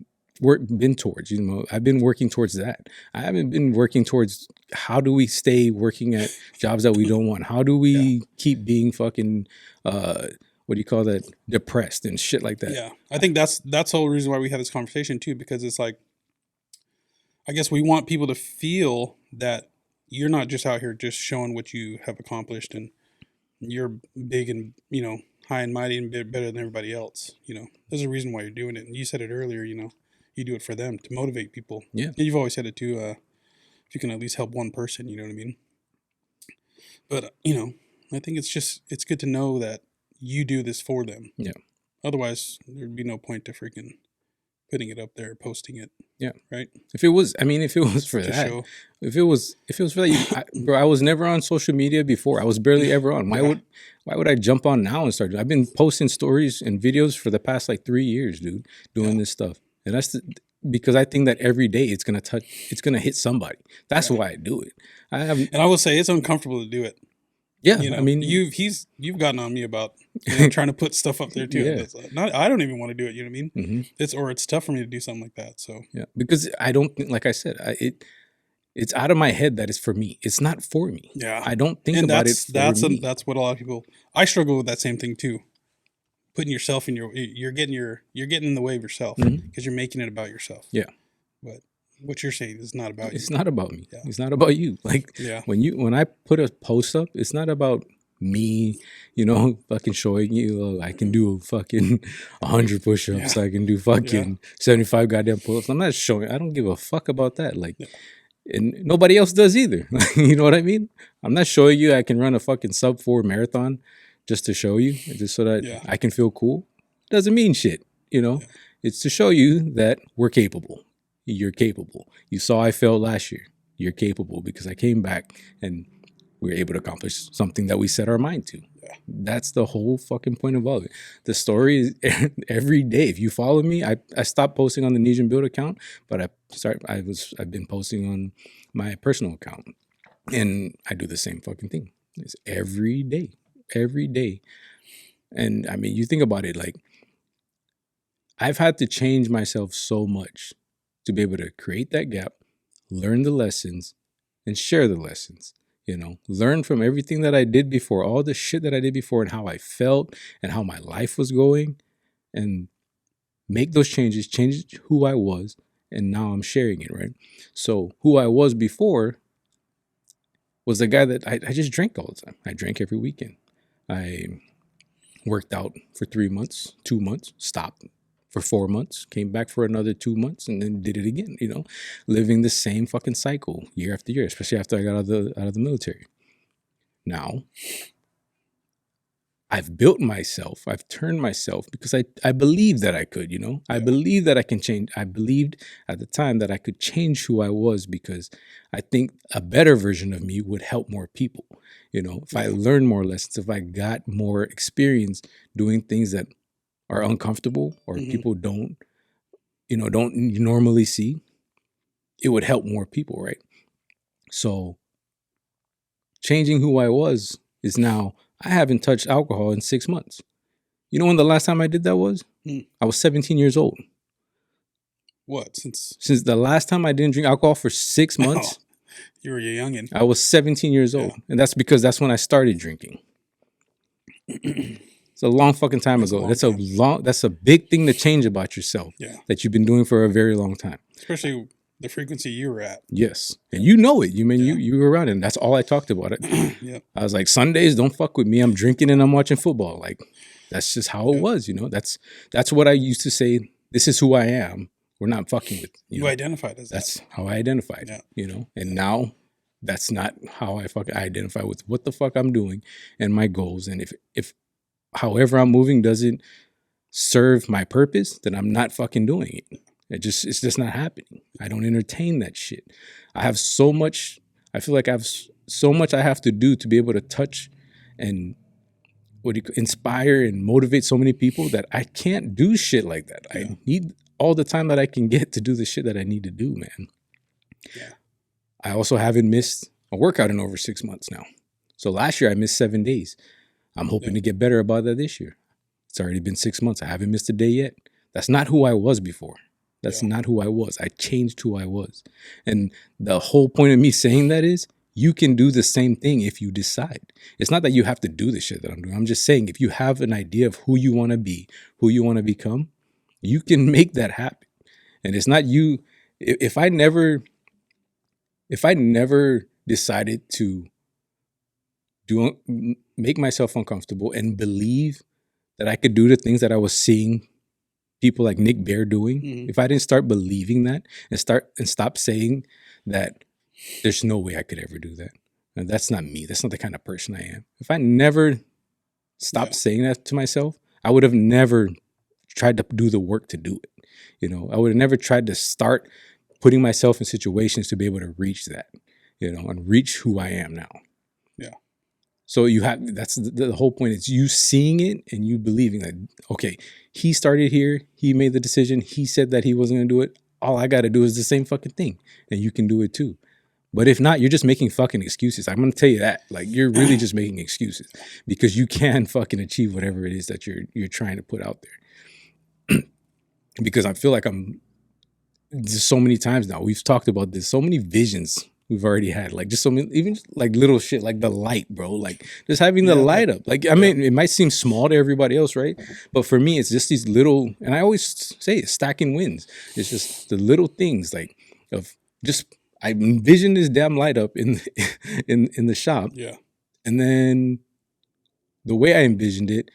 towards. I've been working towards that. I haven't been working towards how do we stay working at jobs that we don't want? How do we keep being fucking what do you call that? Depressed and shit like that. Yeah. I think that's the whole reason why we have this conversation too, because it's like, I guess we want people to feel that you're not just out here just showing what you have accomplished and you're big and, high and mighty and better than everybody else. There's a reason why you're doing it. And you said it earlier, you do it for them to motivate people. Yeah. And you've always said it too. If you can at least help one person, you know what I mean? But, I think it's good to know that you do this for them. Yeah. Otherwise, there'd be no point to freaking putting it up there, posting it. Yeah. Right. If it was for that, if it was for that, bro, I was never on social media before. I was barely ever on. Why would I jump on now and start? I've been posting stories and videos for the past 3 years, dude, doing this stuff. And that's because I think that every day it's going to hit somebody. That's why I do it. And I will say it's uncomfortable to do it. Yeah. You've gotten on me about trying to put stuff up there too. Yeah. I don't even want to do it. You know what I mean? Mm-hmm. It's tough for me to do something like that. So yeah, because I don't think, like I said, it's out of my head that it's for me. It's not for me. Yeah. I don't think about it. That's what a lot of people, I struggle with that same thing too. Putting yourself in you're getting in the way of yourself because you're making it about yourself. Yeah. But what you're saying is not about you. It's not about me. Yeah. It's not about you. Like when I put a post up, it's not about me, fucking showing you I can do fucking 100 push-ups. I can do fucking 75 goddamn pull-ups. I'm not showing. I don't give a fuck about that. And nobody else does either. You know what I mean? I'm not showing you I can run a fucking sub 4 marathon just to show you, just so that I can feel cool. Doesn't mean shit, It's to show you that we're capable. You're capable. You saw I failed last year. You're capable because I came back and we were able to accomplish something that we set our mind to. Yeah. That's the whole fucking point of all of it. The story is every day. If you follow me, I stopped posting on the Nesian Build account, but I've been posting on my personal account, and I do the same fucking thing. It's every day. And I mean, you think about it, I've had to change myself so much to be able to create that gap, learn the lessons, and share the lessons. Learn from everything that I did before, all the shit that I did before, and how I felt and how my life was going, and make those changes, change who I was, and now I'm sharing it, right? So who I was before was the guy that I just drank all the time. I drank every weekend. I worked out for 3 months, 2 months, stopped for 4 months, came back for another 2 months, and then did it again, you know, living the same fucking cycle year after year, especially after I got out of the military. Now, I've built myself, I've turned myself because I believed that I could, you know, I believed that I can change. I believed at the time that I could change who I was because I think a better version of me would help more people. You know, if I learned more lessons, if I got more experience doing things that are uncomfortable or people don't normally see, it would help more people, right? So changing who I was is now, I haven't touched alcohol in 6 months. You know when the last time I did that was? I was 17 years old. What? Since the last time I didn't drink alcohol for 6 months. You were a youngin'. I was 17 years old. And that's because that's when I started drinking. It's a long fucking time ago. That's a big thing to change about yourself. Yeah. That you've been doing for a very long time. Especially the frequency you were at. Yes. And you know it. You were around it. And that's all I talked about it. Yeah. I was like, Sundays, don't fuck with me. I'm drinking and I'm watching football. Like, that's just how it was, you know. That's what I used to say. This is who I am. We're not fucking with you. Identified as that. That's how I identified, you know. And now that's not how I identify with what the fuck I'm doing and my goals. And if however I'm moving doesn't serve my purpose, then I'm not fucking doing it. It's just not happening. I don't entertain that shit. I have so much, I feel like I have so much I have to do to be able to touch and inspire and motivate so many people that I can't do shit like that. Yeah. I need all the time that I can get to do the shit that I need to do, man. Yeah. I also haven't missed a workout in over 6 months now. So last year I missed 7 days. I'm hoping to get better about that this year. It's already been 6 months. I haven't missed a day yet. That's not who I was before. That's not who I was. I changed who I was. And the whole point of me saying that is you can do the same thing if you decide. It's not that you have to do the shit that I'm doing. I'm just saying if you have an idea of who you want to be, who you want to become, you can make that happen. And it's not you. If I never decided to make myself uncomfortable and believe that I could do the things that I was seeing people like Nick Bear doing, if I didn't start believing that and stop saying that there's no way I could ever do that. And that's not me. That's not the kind of person I am. If I never stopped saying that to myself, I would have never tried to do the work to do it. You know, I would have never tried to start putting myself in situations to be able to reach that, you know, and reach who I am now. Yeah. So that's the whole point. It's you seeing it and you believing that, okay, he started here. He made the decision. He said that he wasn't going to do it. All I got to do is the same fucking thing. And you can do it too. But if not, you're just making fucking excuses. I'm going to tell you that. Like, you're really just making excuses because you can fucking achieve whatever it is that you're trying to put out there. Because I feel like just so many times now, we've talked about this, so many visions we've already had, like just so many, even like little shit, like the light, bro, like just having the light up. Like, I mean, it might seem small to everybody else, right? But for me, it's just these little, and I always say it, stacking wins. It's just the little things, like of just, I envisioned this damn light up in the shop. Yeah. And then the way I envisioned it,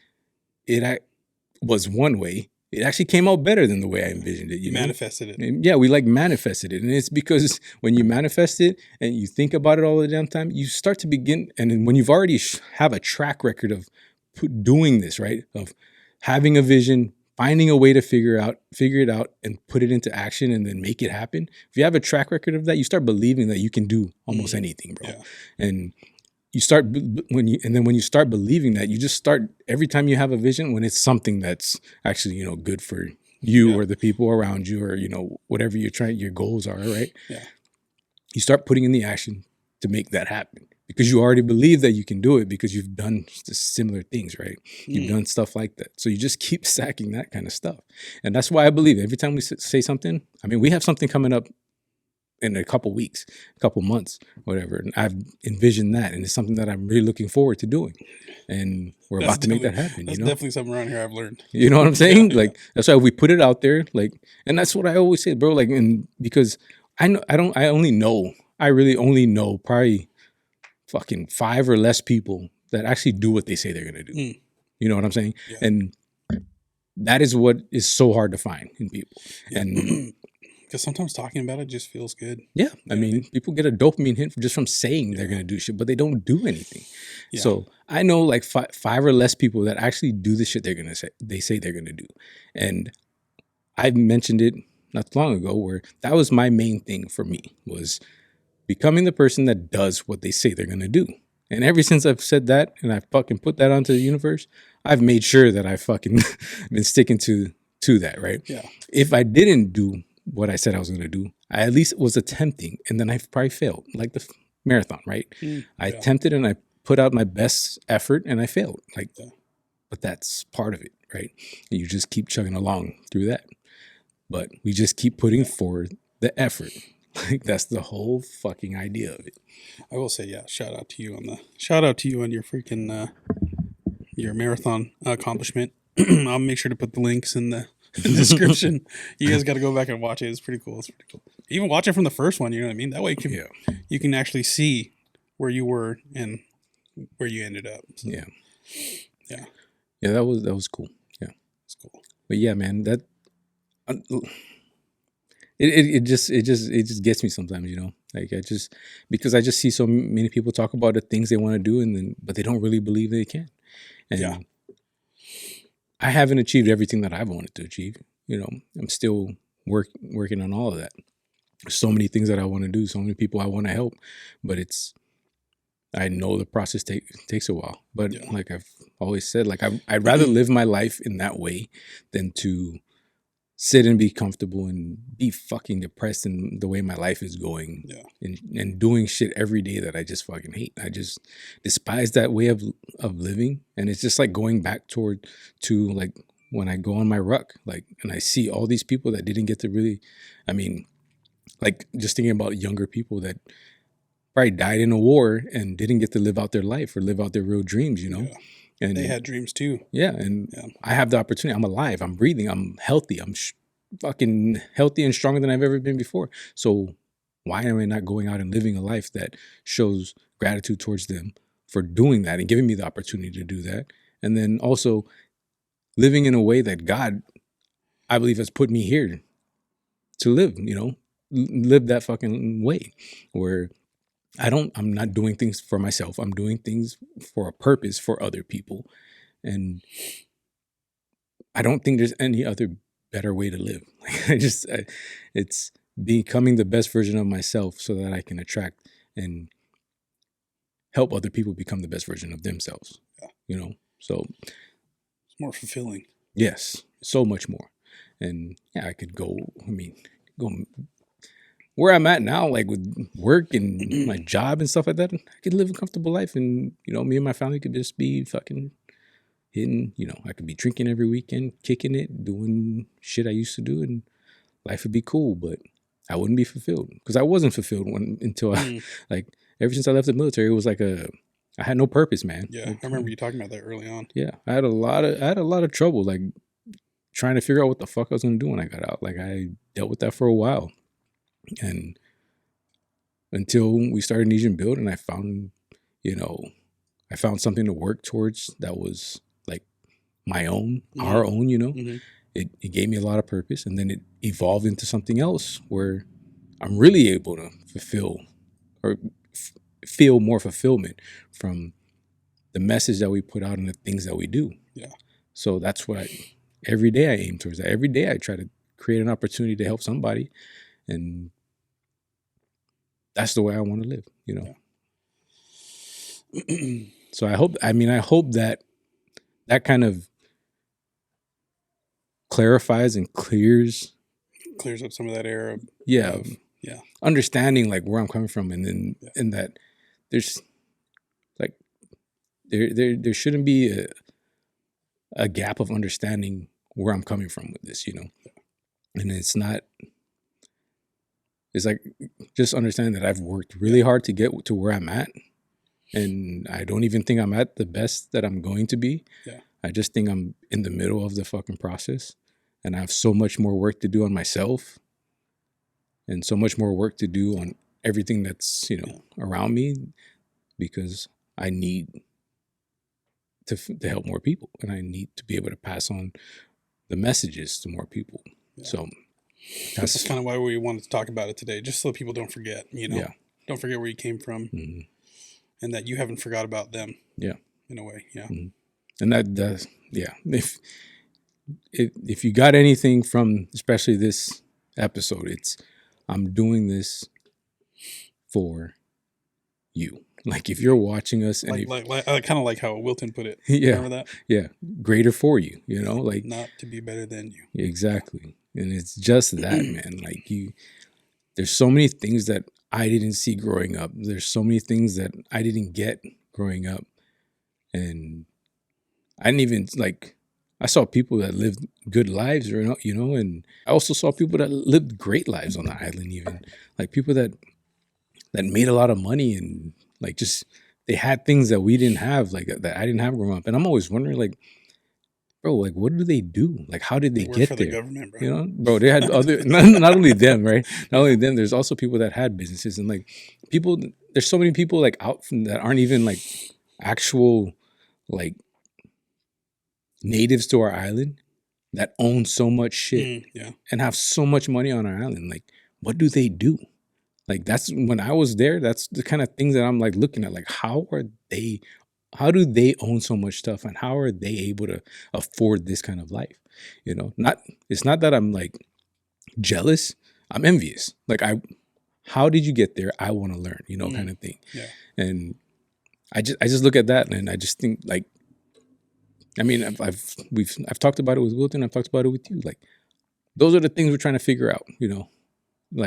was one way. It actually came out better than the way I envisioned it. You manifested it. Yeah, we like manifested it. And it's because when you manifest it and you think about it all the damn time, you start to begin. And then when you've already have a track record of doing this, right? Of having a vision, finding a way to figure it out and put it into action and then make it happen. If you have a track record of that, you start believing that you can do almost anything, bro. Yeah. And you start when you start believing that, you just start every time you have a vision, when it's something that's actually, you know, good for you or the people around you, or, you know, whatever your goals are, right? Yeah. You start putting in the action to make that happen because you already believe that you can do it because you've done similar things, right? You've done stuff like that. So you just keep stacking that kind of stuff. And that's why I believe every time we say something, I mean, we have something coming up in a couple weeks, a couple months, whatever. And I've envisioned that. And it's something that I'm really looking forward to doing. And we're about to make that happen. That's definitely something around here I've learned. You know what I'm saying? Yeah. Like, that's why we put it out there. Like, and that's what I always say, bro. Like, and because I really only know probably fucking 5 or less people that actually do what they say they're going to do. You know what I'm saying? Yeah. And that is what is so hard to find in people. Yeah. And because sometimes talking about it just feels good. yeah, I mean, people get a dopamine hit just from saying they're going to do shit, but they don't do anything. Yeah. So I know like five or less people that actually do the shit they say they're going to do. And I mentioned it not long ago where that was my main thing for me, was becoming the person that does what they say they're going to do. And ever since I've said that and I fucking put that onto the universe, I've made sure that I fucking been sticking to that, right? Yeah. If I didn't do what I said I was going to do, I at least was attempting, and then I probably failed, like the marathon, right? I attempted and I put out my best effort and I failed. Like, but that's part of it, right? And you just keep chugging along through that. But we just keep putting forward the effort. Like, that's the whole fucking idea of it. I will say, shout out to you on your freaking your marathon accomplishment. I'll make sure to put the links in the description. You guys got to go back and watch it. It's pretty cool. Even watch it from the first one. You know what I mean? That way you can actually see where you were and where you ended up. So, yeah. That was cool. Yeah, it's cool. But yeah, man, that it just gets me sometimes. You know, like because I just see so many people talk about the things they want to do, but they don't really believe they can. And I haven't achieved everything that I've wanted to achieve. You know, I'm still working on all of that. There's so many things that I want to do, so many people I want to help, but I know the process takes a while. But like I've always said, like I'd rather live my life in that way than to sit and be comfortable and be fucking depressed in the way my life is going and doing shit every day that I just fucking hate. I just despise that way of living. And it's just like going back to like when I go on my ruck, like, and I see all these people that didn't get to really, I mean, like just thinking about younger people that probably died in a war and didn't get to live out their life or live out their real dreams, you know? Yeah. And they had dreams too. Yeah. And I have the opportunity. I'm alive. I'm breathing. I'm healthy. I'm fucking healthy and stronger than I've ever been before. So why am I not going out and living a life that shows gratitude towards them for doing that and giving me the opportunity to do that? And then also living in a way that God, I believe, has put me here to live, you know, live that fucking way where I'm not doing things for myself. I'm doing things for a purpose for other people. And I don't think there's any other better way to live. It's becoming the best version of myself so that I can attract and help other people become the best version of themselves. Yeah. You know, so it's more fulfilling. Yes, so much more. And I could go where I'm at now, like with work and my job and stuff like that. I could live a comfortable life, and you know, me and my family could just be fucking hitting. You know, I could be drinking every weekend, kicking it, doing shit I used to do, and life would be cool. But I wouldn't be fulfilled because I wasn't fulfilled until I ever since I left the military. It was like I had no purpose, man. Yeah, I remember you talking about that early on. Yeah, I had a lot of trouble, like trying to figure out what the fuck I was gonna do when I got out. Like I dealt with that for a while. And until we started Nesian Build and I found something to work towards that was like my own, our own, you know, it gave me a lot of purpose. And then it evolved into something else where I'm really able to fulfill or feel more fulfillment from the message that we put out and the things that we do. Yeah. So that's what every day I aim towards that. Every day I try to create an opportunity to help somebody. And that's the way I want to live, you know? Yeah. So I hope that kind of clarifies and clears up some of that air. Understanding like where I'm coming from. And then, and that there's like, there shouldn't be a gap of understanding where I'm coming from with this, you know? And it's like just understanding that I've worked really hard to get to where I'm at. And I don't even think I'm at the best that I'm going to be. Yeah. I just think I'm in the middle of the fucking process. And I have so much more work to do on myself. And so much more work to do on everything that's, you know, around me. Because I need to help more people. And I need to be able to pass on the messages to more people. Yeah. So that's kind of why we wanted to talk about it today, just so people don't forget, don't forget where you came from, and that you haven't forgot about them. Yeah. In a way. Yeah. And that does, if you got anything from especially this episode, it's I'm doing this for you. Like if you're watching us, and I kind of like how Wilton put it. Yeah, remember that? Yeah, greater for you. Like not to be better than you. Exactly, and it's just that, man. Like there's so many things that I didn't see growing up. There's so many things that I didn't get growing up, and I didn't even I saw people that lived good lives, and I also saw people that lived great lives on the island, even like people that made a lot of money and just they had things that we didn't have, that I didn't have growing up. And I'm always wondering, bro, what do they do? How did they get there? The government, bro. Bro, they had other not only them, right? Not only them, there's also people that had businesses and people. There's so many people out from that aren't even actual natives to our island that own so much shit and have so much money on our island. What do they do? That's when I was there, that's the kind of things that I'm looking at, how do they own so much stuff and how are they able to afford this kind of life? It's not that I'm jealous. I'm envious. How did you get there? I want to learn, kind of thing. Yeah. And I just look at that and I just think I've talked about it with Wilton. I've talked about it with you. Those are the things we're trying to figure out,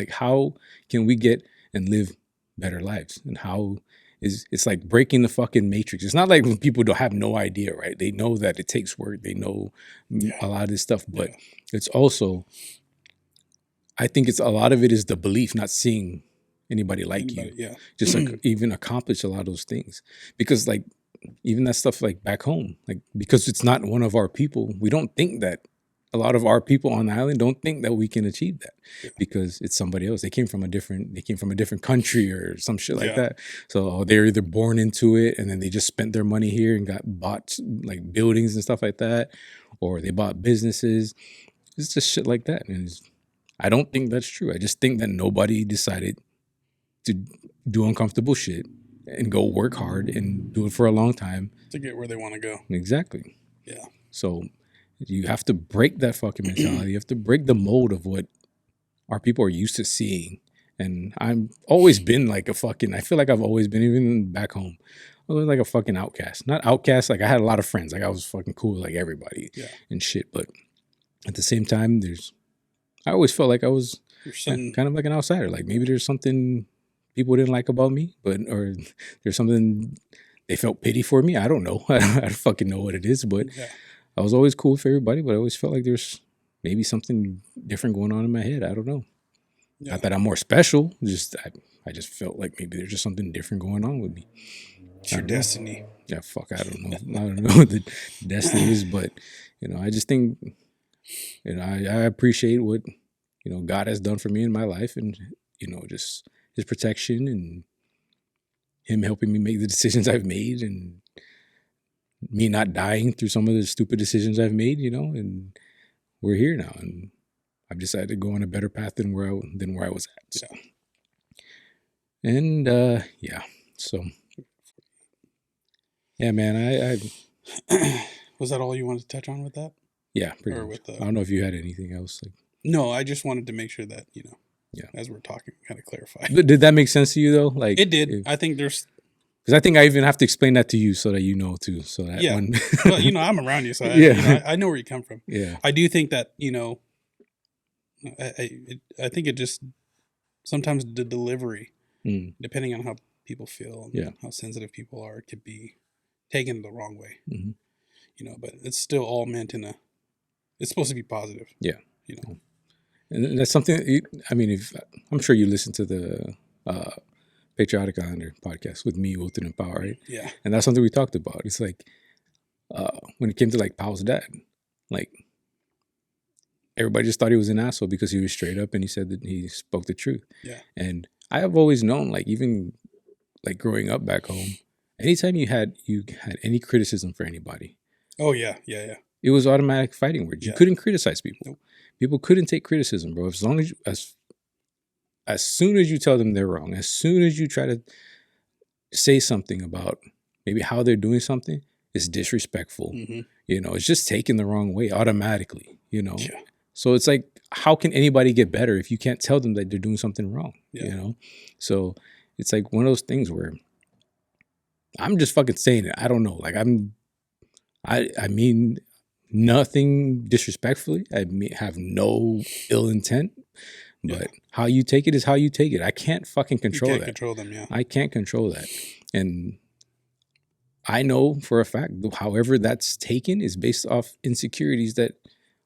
how can we get and live better lives? And it's breaking the fucking matrix. It's not when people don't have no idea, right? They know that it takes work. They know a lot of this stuff, but it's also, I think a lot of it is the belief, not seeing anybody you. Yeah. Just even accomplish a lot of those things. Because even that stuff back home, because it's not one of our people, we don't think that. A lot of our people on the island don't think that we can achieve that because it's somebody else. They came from a different country or some shit like that. So they're either born into it and then they just spent their money here and got bought buildings and stuff like that, or they bought businesses. It's just shit like that. And I don't think that's true. I just think that nobody decided to do uncomfortable shit and go work hard and do it for a long time to get where they want to go. Exactly. Yeah. So you have to break that fucking mentality. You have to break the mold of what our people are used to seeing. And I've always been I feel like I've always been, even back home, I was a fucking outcast. Not outcast, I had a lot of friends. I was fucking cool with everybody and shit. But at the same time, I always felt like I was kind of an outsider. Maybe there's something people didn't like about me, or there's something they felt pity for me. I don't know. I don't fucking know what it is, but I was always cool with everybody, but I always felt like there's maybe something different going on in my head. I don't know. Yeah. Not that I'm more special. I just felt like maybe there's just something different going on with me. It's your destiny. Yeah, fuck, I don't know. I don't know what the destiny is, but I just think I appreciate what God has done for me in my life, and just His protection and Him helping me make the decisions I've made, and me not dying through some of the stupid decisions I've made, and we're here now, and I've decided to go on a better path than where I was at. So. And so yeah, man, I was that all you wanted to touch on with that? Yeah, pretty much. I don't know if you had anything else. No, I just wanted to make sure that as we're talking, kind of clarify. Did that make sense to you though? It did. I think there's. Because I think I even have to explain that to you so that you know too. So that one. Well, I'm around you, so I know where you come from. Yeah. I do think that I think it just sometimes the delivery, depending on how people feel, and how sensitive people are, could be taken the wrong way. Mm-hmm. But it's still all meant it's supposed to be positive. Yeah. And that's something. If I'm sure you listen to the. Patriotic Islander podcast with me, Wilton, and Pao, right? Yeah. And that's something we talked about. It's when it came to Pao's dad, everybody just thought he was an asshole because he was straight up and he said that he spoke the truth. Yeah. And I have always known, even growing up back home, anytime you had any criticism for anybody. Oh yeah. it was automatic fighting words. You couldn't criticize people. Nope. People couldn't take criticism, bro. As long as as soon as you tell them they're wrong, as soon as you try to say something about maybe how they're doing something, it's disrespectful. Mm-hmm. You know, it's just taken the wrong way automatically, you know? Yeah. So it's like, how can anybody get better if you can't tell them that they're doing something wrong, you know? So it's like one of those things where I'm just fucking saying it. I don't know. Like I mean nothing disrespectfully. I have no ill intent, but how you take it is how you take it. I can't fucking control that. Control them, yeah. I can't control that. And I know for a fact, however that's taken is based off insecurities that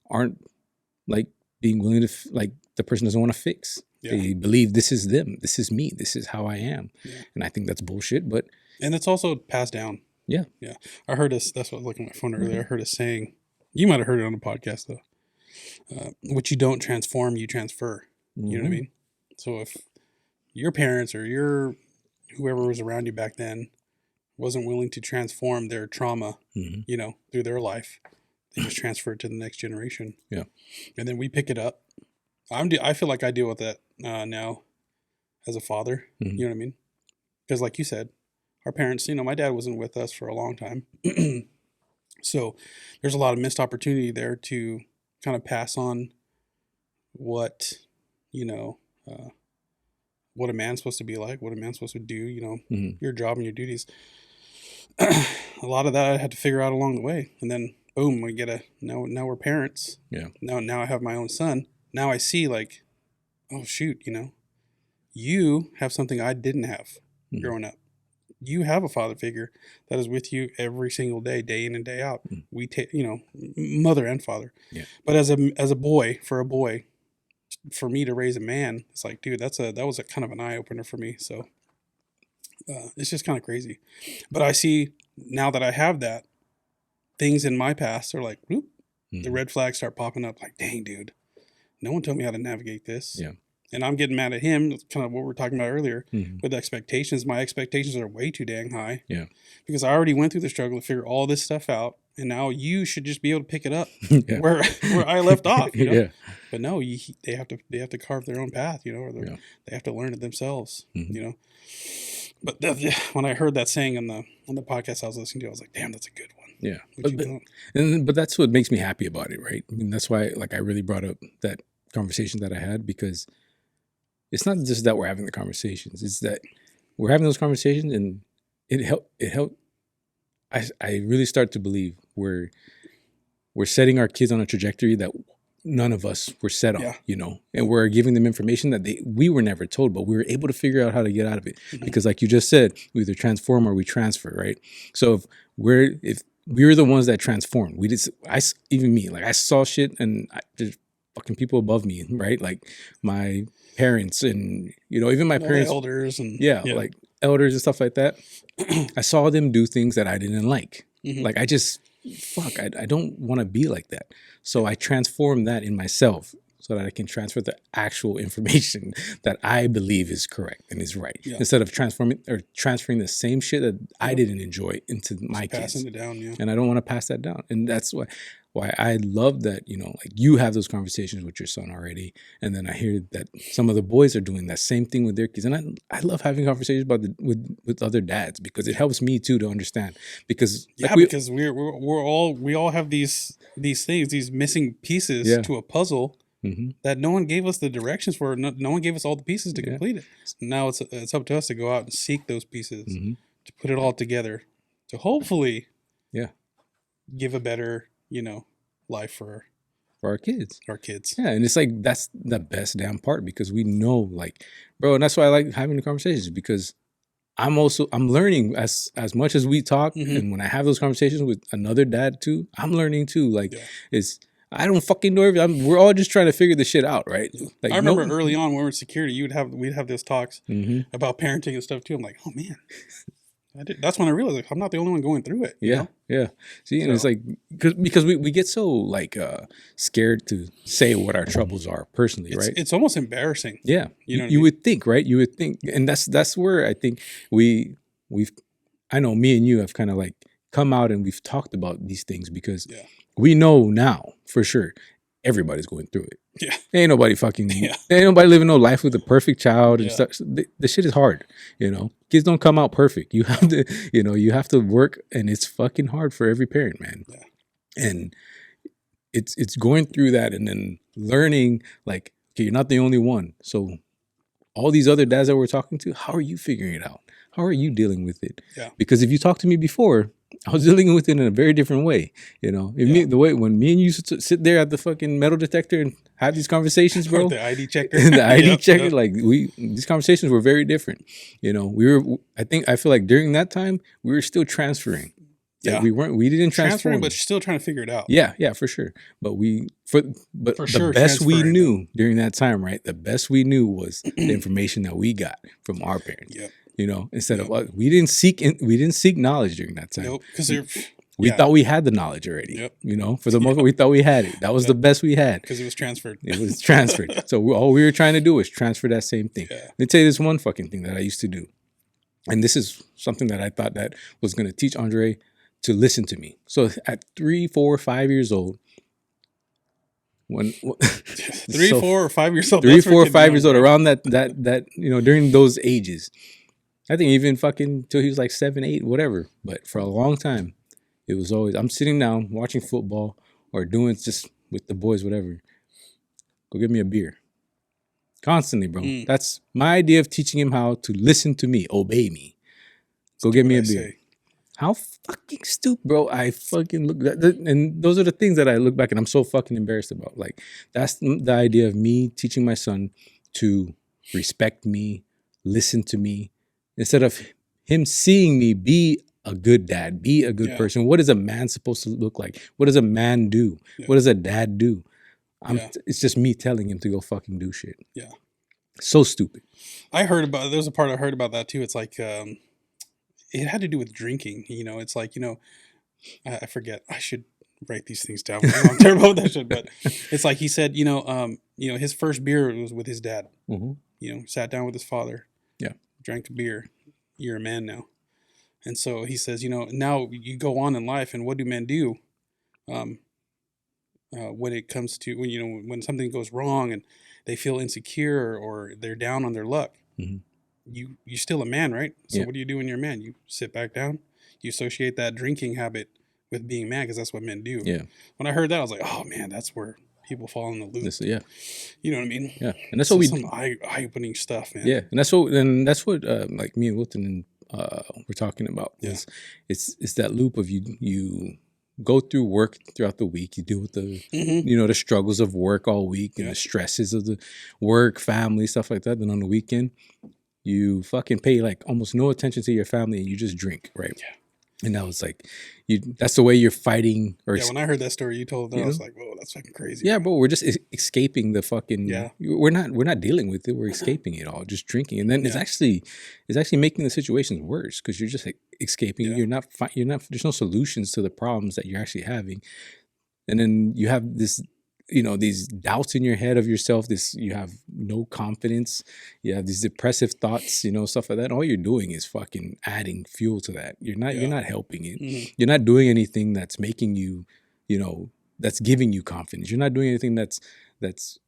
aren't like being willing to, like the person doesn't want to fix. Yeah. They believe this is them. This is me. This is how I am. Yeah. And I think that's bullshit, but. And it's also passed down. Yeah. Yeah. I heard us, that's what I was looking at my phone earlier. I heard us saying, you might have heard it on the podcast though. What you don't transform, you transfer. You know what I mean? So if your parents or whoever was around you back then wasn't willing to transform their trauma, you know, through their life, they just transfer it to the next generation. Yeah. And then we pick it up. I feel like I deal with that now as a father. You know what I mean? Because like you said, our parents, you know, my dad wasn't with us for a long time. So there's a lot of missed opportunity there to kind of pass on what, you know, what a man's supposed to be like, what a man's supposed to do, you know, your job and your duties. A lot of that I had to figure out along the way. And then boom, we get now we're parents. Yeah. Now I have my own son. Now I see like, oh shoot, you know, you have something I didn't have growing up. You have a father figure that is with you every single day, day in and day out. We take, you know, mother and father. Yeah. But as a boy, for me to raise a man, it's like, dude, that was a kind of an eye opener for me. So it's just kind of crazy. But I see now that I have that, things in my past are like, whoop, the red flags start popping up. Like, dang, dude, no one told me how to navigate this. Yeah. And I'm getting mad at him. That's kind of what we were talking about earlier with expectations. My expectations are way too dang high. Yeah. Because I already went through the struggle to figure all this stuff out. And now you should just be able to pick it up where I left off. You know? Yeah. But no, they have to carve their own path, you know, or they have to learn it themselves, you know. But when I heard that saying on the podcast I was listening to, I was like, damn, that's a good one. Yeah. But that's what makes me happy about it, right? I mean, that's why like I really brought up that conversation that I had, because it's not just that we're having the conversations. It's that we're having those conversations, and it helped. I really start to believe we're setting our kids on a trajectory that none of us were set on, you know, and we're giving them information that we were never told, but we were able to figure out how to get out of it. Because like you just said, we either transform or we transfer, right? So if we're the ones that transformed, even me, like I saw shit and there's fucking people above me, right? Like my parents and, you know, even my parents, elders and like elders and stuff like that. I saw them do things that I didn't like. Like I don't want to be like that. So I transform that in myself so that I can transfer the actual information that I believe is correct and is right, instead of transferring the same shit that I didn't enjoy into my kids. Passing it down, and I don't want to pass that down. And that's why I love that, you know, like you have those conversations with your son already. And then I hear that some of the boys are doing that same thing with their kids. And I love having conversations about with other dads, because it helps me too to understand, because because we all have these things, these missing pieces to a puzzle that no one gave us the directions for. No one gave us all the pieces to complete it. Now it's up to us to go out and seek those pieces, to put it all together, to hopefully give a better, you know, life for our kids. Yeah. And it's like, that's the best damn part, because we know, like, bro, and that's why I like having the conversations, because I'm learning as much as we talk. And when I have those conversations with another dad too, I'm learning too. Like I don't fucking know everything. We're all just trying to figure this shit out, right? Like, I remember early on when we were in security, we'd have those talks about parenting and stuff too. I'm like, oh man, that's when I realized, like, I'm not the only one going through it. You know? See, and it's like, because we get so like scared to say what our troubles are personally, right? It's almost embarrassing. Yeah, you would think, right? You would think, and that's where I think I know me and you have kind of like come out and we've talked about these things, because we know now for sure everybody's going through it. Yeah. Ain't nobody fucking, ain't nobody living no life with a perfect child and stuff. So the shit is hard, Kids don't come out perfect. You have to, you have to work, and it's fucking hard for every parent, man. Yeah. And it's going through that and then learning, like, okay, you're not the only one. So all these other dads that we're talking to, how are you figuring it out? How are you dealing with it? Yeah. Because if you talked to me before, I was dealing with it in a very different way. The way when me and you used to sit there at the fucking metal detector and have these conversations, bro. The ID checker. The ID checker, like these conversations were very different. I feel like during that time we were still transferring. Yeah. Like we didn't transfer, but still trying to figure it out. Yeah, for sure. But the best we knew during that time, right? The best we knew was the information that we got from our parents. Yep. Instead of we didn't seek knowledge during that time. Nope, because we thought we had the knowledge already. Yep. For the moment we thought we had it. That was the best we had. Because it was transferred. It was transferred. So all we were trying to do was transfer that same thing. Yeah. Let me tell you this one fucking thing that I used to do. And this is something that I thought that was going to teach Andre to listen to me. So at 3, 4, 5 years old, 3, 4, or 5 years old. 3, 4, 5 years old, around that during those ages. I think even fucking till he was like 7, 8, whatever. But for a long time, it was always, I'm sitting down watching football or doing just with the boys, whatever. Go get me a beer. Constantly, bro. That's my idea of teaching him how to listen to me, obey me. Go get me a beer. How fucking stupid, bro. I fucking look at that. And those are the things that I look back and I'm so fucking embarrassed about. Like, that's the idea of me teaching my son to respect me, listen to me, instead of him seeing me be a good dad, be a good person. What is a man supposed to look like? What does a man do? Yeah. What does a dad do? It's just me telling him to go fucking do shit. Yeah. So stupid. There's a part I heard about that too. It's like, it had to do with drinking. It's like, I forget. I should write these things down. I'm terrible with that shit. But it's like he said, his first beer was with his dad. Mm-hmm. Sat down with his father. Yeah. Drank a beer. You're a man now. And so he says, now you go on in life, and what do men do? When it comes to when something goes wrong and they feel insecure or they're down on their luck. Mm-hmm. You're still a man, right? So what do you do when you're a man? You sit back down. You associate that drinking habit with being man, because that's what men do. Yeah. When I heard that, I was like, oh man, that's where people fall in the loop. You know what I mean? Yeah. And that's what we some eye-opening stuff, man. Yeah. And that's what like me and Wilton we're talking about. Yeah. It's that loop of you go through work throughout the week. You deal with the the struggles of work all week and the stresses of the work, family, stuff like that. Then on the weekend, you fucking pay like almost no attention to your family and you just drink, right? Yeah. And that was like, that's the way you're fighting. When I heard that story you told, I was like, whoa, that's fucking crazy. Yeah, bro, we're just escaping the fucking. Yeah. We're not dealing with it. We're escaping it all, just drinking, and then it's actually making the situations worse because you're just like, escaping. Yeah. You're not. There's no solutions to the problems that you're actually having, and then you have this. These doubts in your head of yourself, you have no confidence, you have these depressive thoughts, stuff like that. All you're doing is fucking adding fuel to that. You're not helping it. Mm-hmm. You're not doing anything that's making you, that's giving you confidence. You're not doing anything that's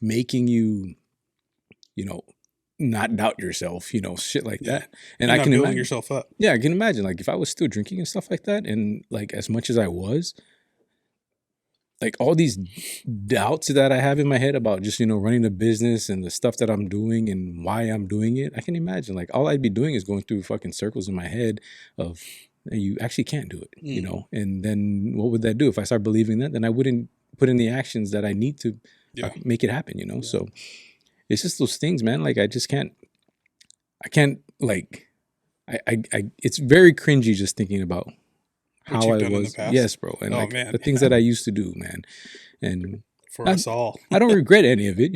making you, not doubt yourself, shit like that. And I can building yourself up. Yeah, I can imagine, like, if I was still drinking and stuff like that, and like as much as I was, like all these doubts that I have in my head about just, running a business and the stuff that I'm doing and why I'm doing it, I can imagine like all I'd be doing is going through fucking circles in my head of you actually can't do it, and then what would that do? If I start believing that, then I wouldn't put in the actions that I need to make it happen, So it's just those things, man. Like I can't like, it's very cringy just thinking about how I was, yes, bro, and the things that I used to do, man, and for us all, I don't regret any of it.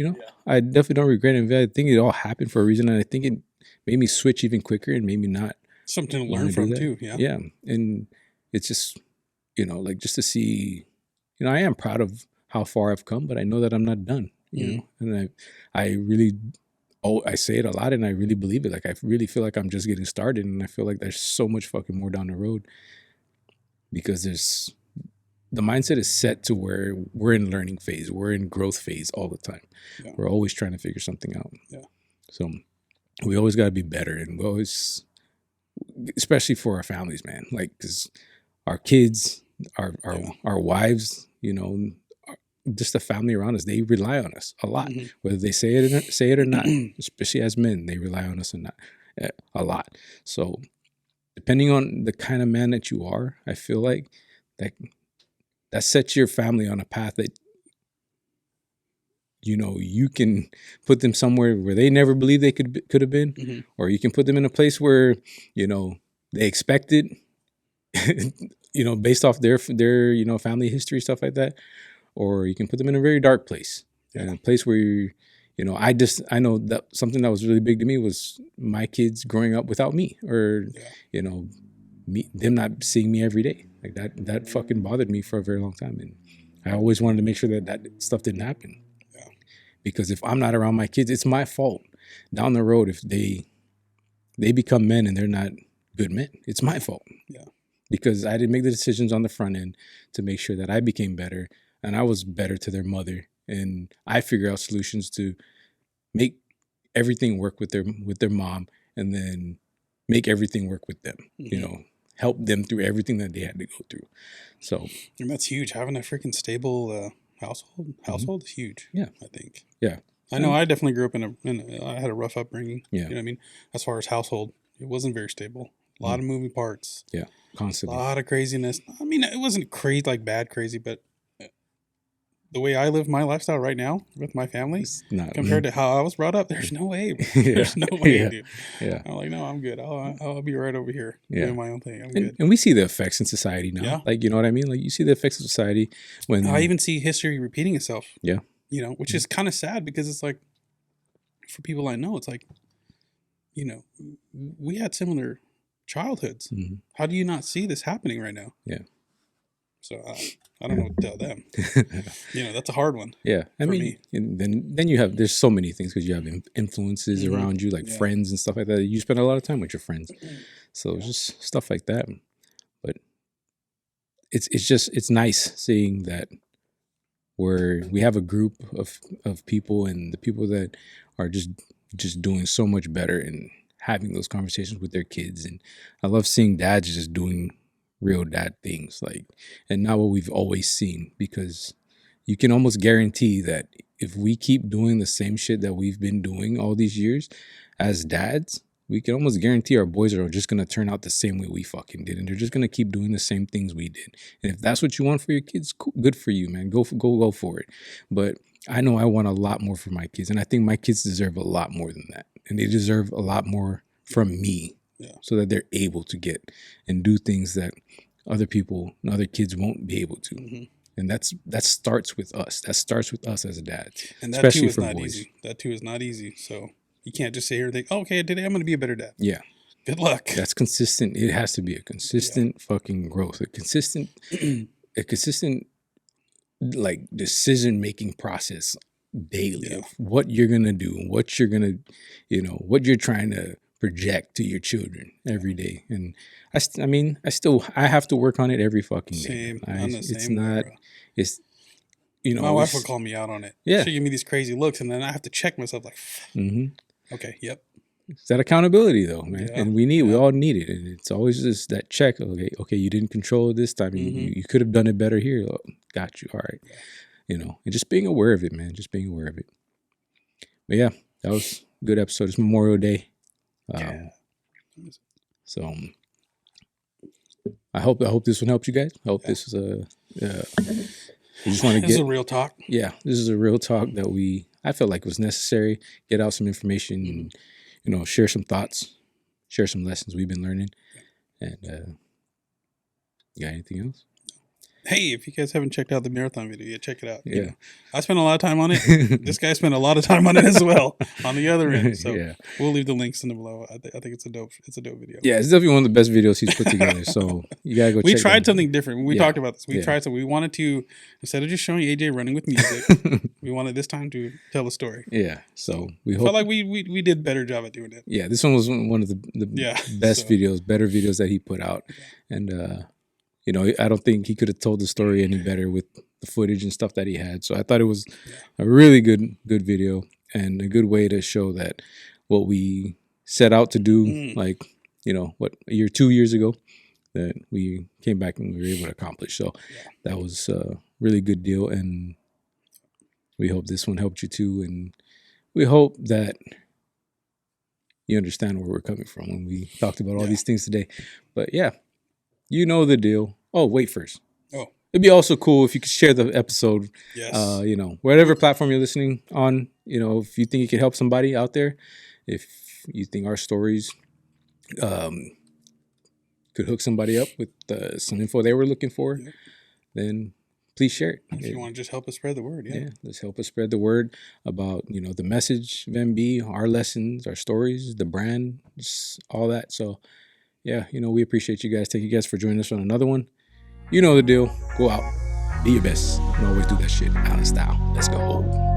I definitely don't regret any of it. I think it all happened for a reason, and I think it made me switch even quicker and made me not something to learn from too. Yeah, and it's just like just to see, I am proud of how far I've come, but I know that I'm not done. And I really. Oh, I say it a lot, and I really believe it. Like I really feel like I'm just getting started, and I feel like there's so much fucking more down the road. Because there's the mindset is set to where we're in learning phase. We're in growth phase all the time. Yeah. We're always trying to figure something out. Yeah. So we always got to be better, and we always, especially for our families, man, like, because our kids, our wives, you know, just the family around us, they rely on us a lot, whether they say it or not. Especially as men, they rely on us a lot. So depending on the kind of man that you are, I feel like that sets your family on a path that, you know, you can put them somewhere where they never believed they could have been, or you can put them in a place where, you know, they expect it, you know, based off their you know, family history, stuff like that, or you can put them in a very dark place, in a place where you know, I know that something that was really big to me was my kids growing up without me, or you know, them not seeing me every day. Like that fucking bothered me for a very long time, and I always wanted to make sure that stuff didn't happen. Because if I'm not around my kids, it's my fault down the road if they become men and they're not good men. It's my fault. Yeah. Because I didn't make the decisions on the front end to make sure that I became better and I was better to their mother, and I figure out solutions to make everything work with their mom, and then make everything work with them. You know, help them through everything that they had to go through. So, and that's huge. Having a freaking stable household is huge. Yeah, I think. Yeah, I know. I definitely grew up I had a rough upbringing. Yeah, you know what I mean. As far as household, it wasn't very stable. A lot of moving parts. Yeah, constantly. A lot of craziness. I mean, it wasn't crazy, like bad crazy, but the way I live my lifestyle right now with my family, compared to how I was brought up, there's no way. There's no way, dude. Yeah. I'm like, no, I'm good. I'll be right over here doing my own thing. I'm good. And we see the effects in society now. Yeah. Like, you know what I mean? Like, you see the effects of society when I even see history repeating itself. Yeah. You know, which is kind of sad, because it's like, for people I know, it's like, you know, we had similar childhoods. How do you not see this happening right now? Yeah. So I don't know what to tell them. You know, that's a hard one. Yeah. I mean, and then you have, there's so many things, because you have influences around you, like friends and stuff like that. You spend a lot of time with your friends. So just stuff like that. But it's nice seeing that we have a group of people, and the people that are just doing so much better and having those conversations with their kids. And I love seeing dads just doing real dad things, like, and not what we've always seen, because you can almost guarantee that if we keep doing the same shit that we've been doing all these years as dads, we can almost guarantee our boys are just going to turn out the same way we fucking did, and they're just going to keep doing the same things we did. And if that's what you want for your kids, cool, good for you, man. Go for it. But I know I want a lot more for my kids, and I think my kids deserve a lot more than that, and they deserve a lot more from me. Yeah. So that they're able to get and do things that other people and other kids won't be able to. And that starts with us. That starts with us as a dad. And that especially too is for not boys. Easy. That too is not easy. So you can't just sit here and think, oh, okay, today I'm going to be a better dad. Yeah. Good luck. That's consistent. It has to be a consistent fucking growth. A consistent like decision-making process daily of what you're going to do, what you're going to, you know, what you're trying to project to your children every day. And I have to work on it every fucking day. It's you know, my wife would call me out on it. Yeah, she'd give me these crazy looks, and then I have to check myself, like, okay, yep. It's that accountability though, man. And we all need it. And it's always just that check. Okay, you didn't control it this time. You could have done it better here. Oh, got you. All right. You know, and just being aware of it, man. Just being aware of it. But yeah, that was a good episode. It's Memorial Day. So I hope this one helped you guys. I hope this is we just want to this is a real talk. Yeah, this is a real talk that I felt like was necessary. Get out some information and, you know, share some thoughts, share some lessons we've been learning. And you got anything else? Hey, if you guys haven't checked out the marathon video, check it out. Yeah. You know, I spent a lot of time on it. This guy spent a lot of time on it as well on the other end. So we'll leave the links in the below. I think it's a dope video. Yeah, it's definitely one of the best videos he's put together. So you gotta go. We tried something different. We talked about this. We tried something. We wanted to, instead of just showing AJ running with music, we wanted this time to tell a story. Yeah. So we felt like we did a better job at doing it. Yeah, this one was one of the best videos, better videos that he put out. And you know, I don't think he could have told the story any better with the footage and stuff that he had. So I thought it was a really good video and a good way to show that what we set out to do, like, you know, what, 2 years ago, that we came back and we were able to accomplish. So that was a really good deal. And we hope this one helped you too. And we hope that you understand where we're coming from when we talked about all these things today. But yeah, you know the deal. Oh, wait first. Oh, it'd be also cool if you could share the episode. Yes. You know, whatever platform you're listening on, you know, if you think it could help somebody out there, if you think our stories could hook somebody up with some info they were looking for, then please share it. If you want to just help us spread the word, let's help us spread the word about, you know, the message of MB, our lessons, our stories, the brand, just all that. So, yeah, you know, we appreciate you guys. Thank you guys for joining us on another one. You know the deal. Go out, be your best, and always do that shit Allen style. Let's go.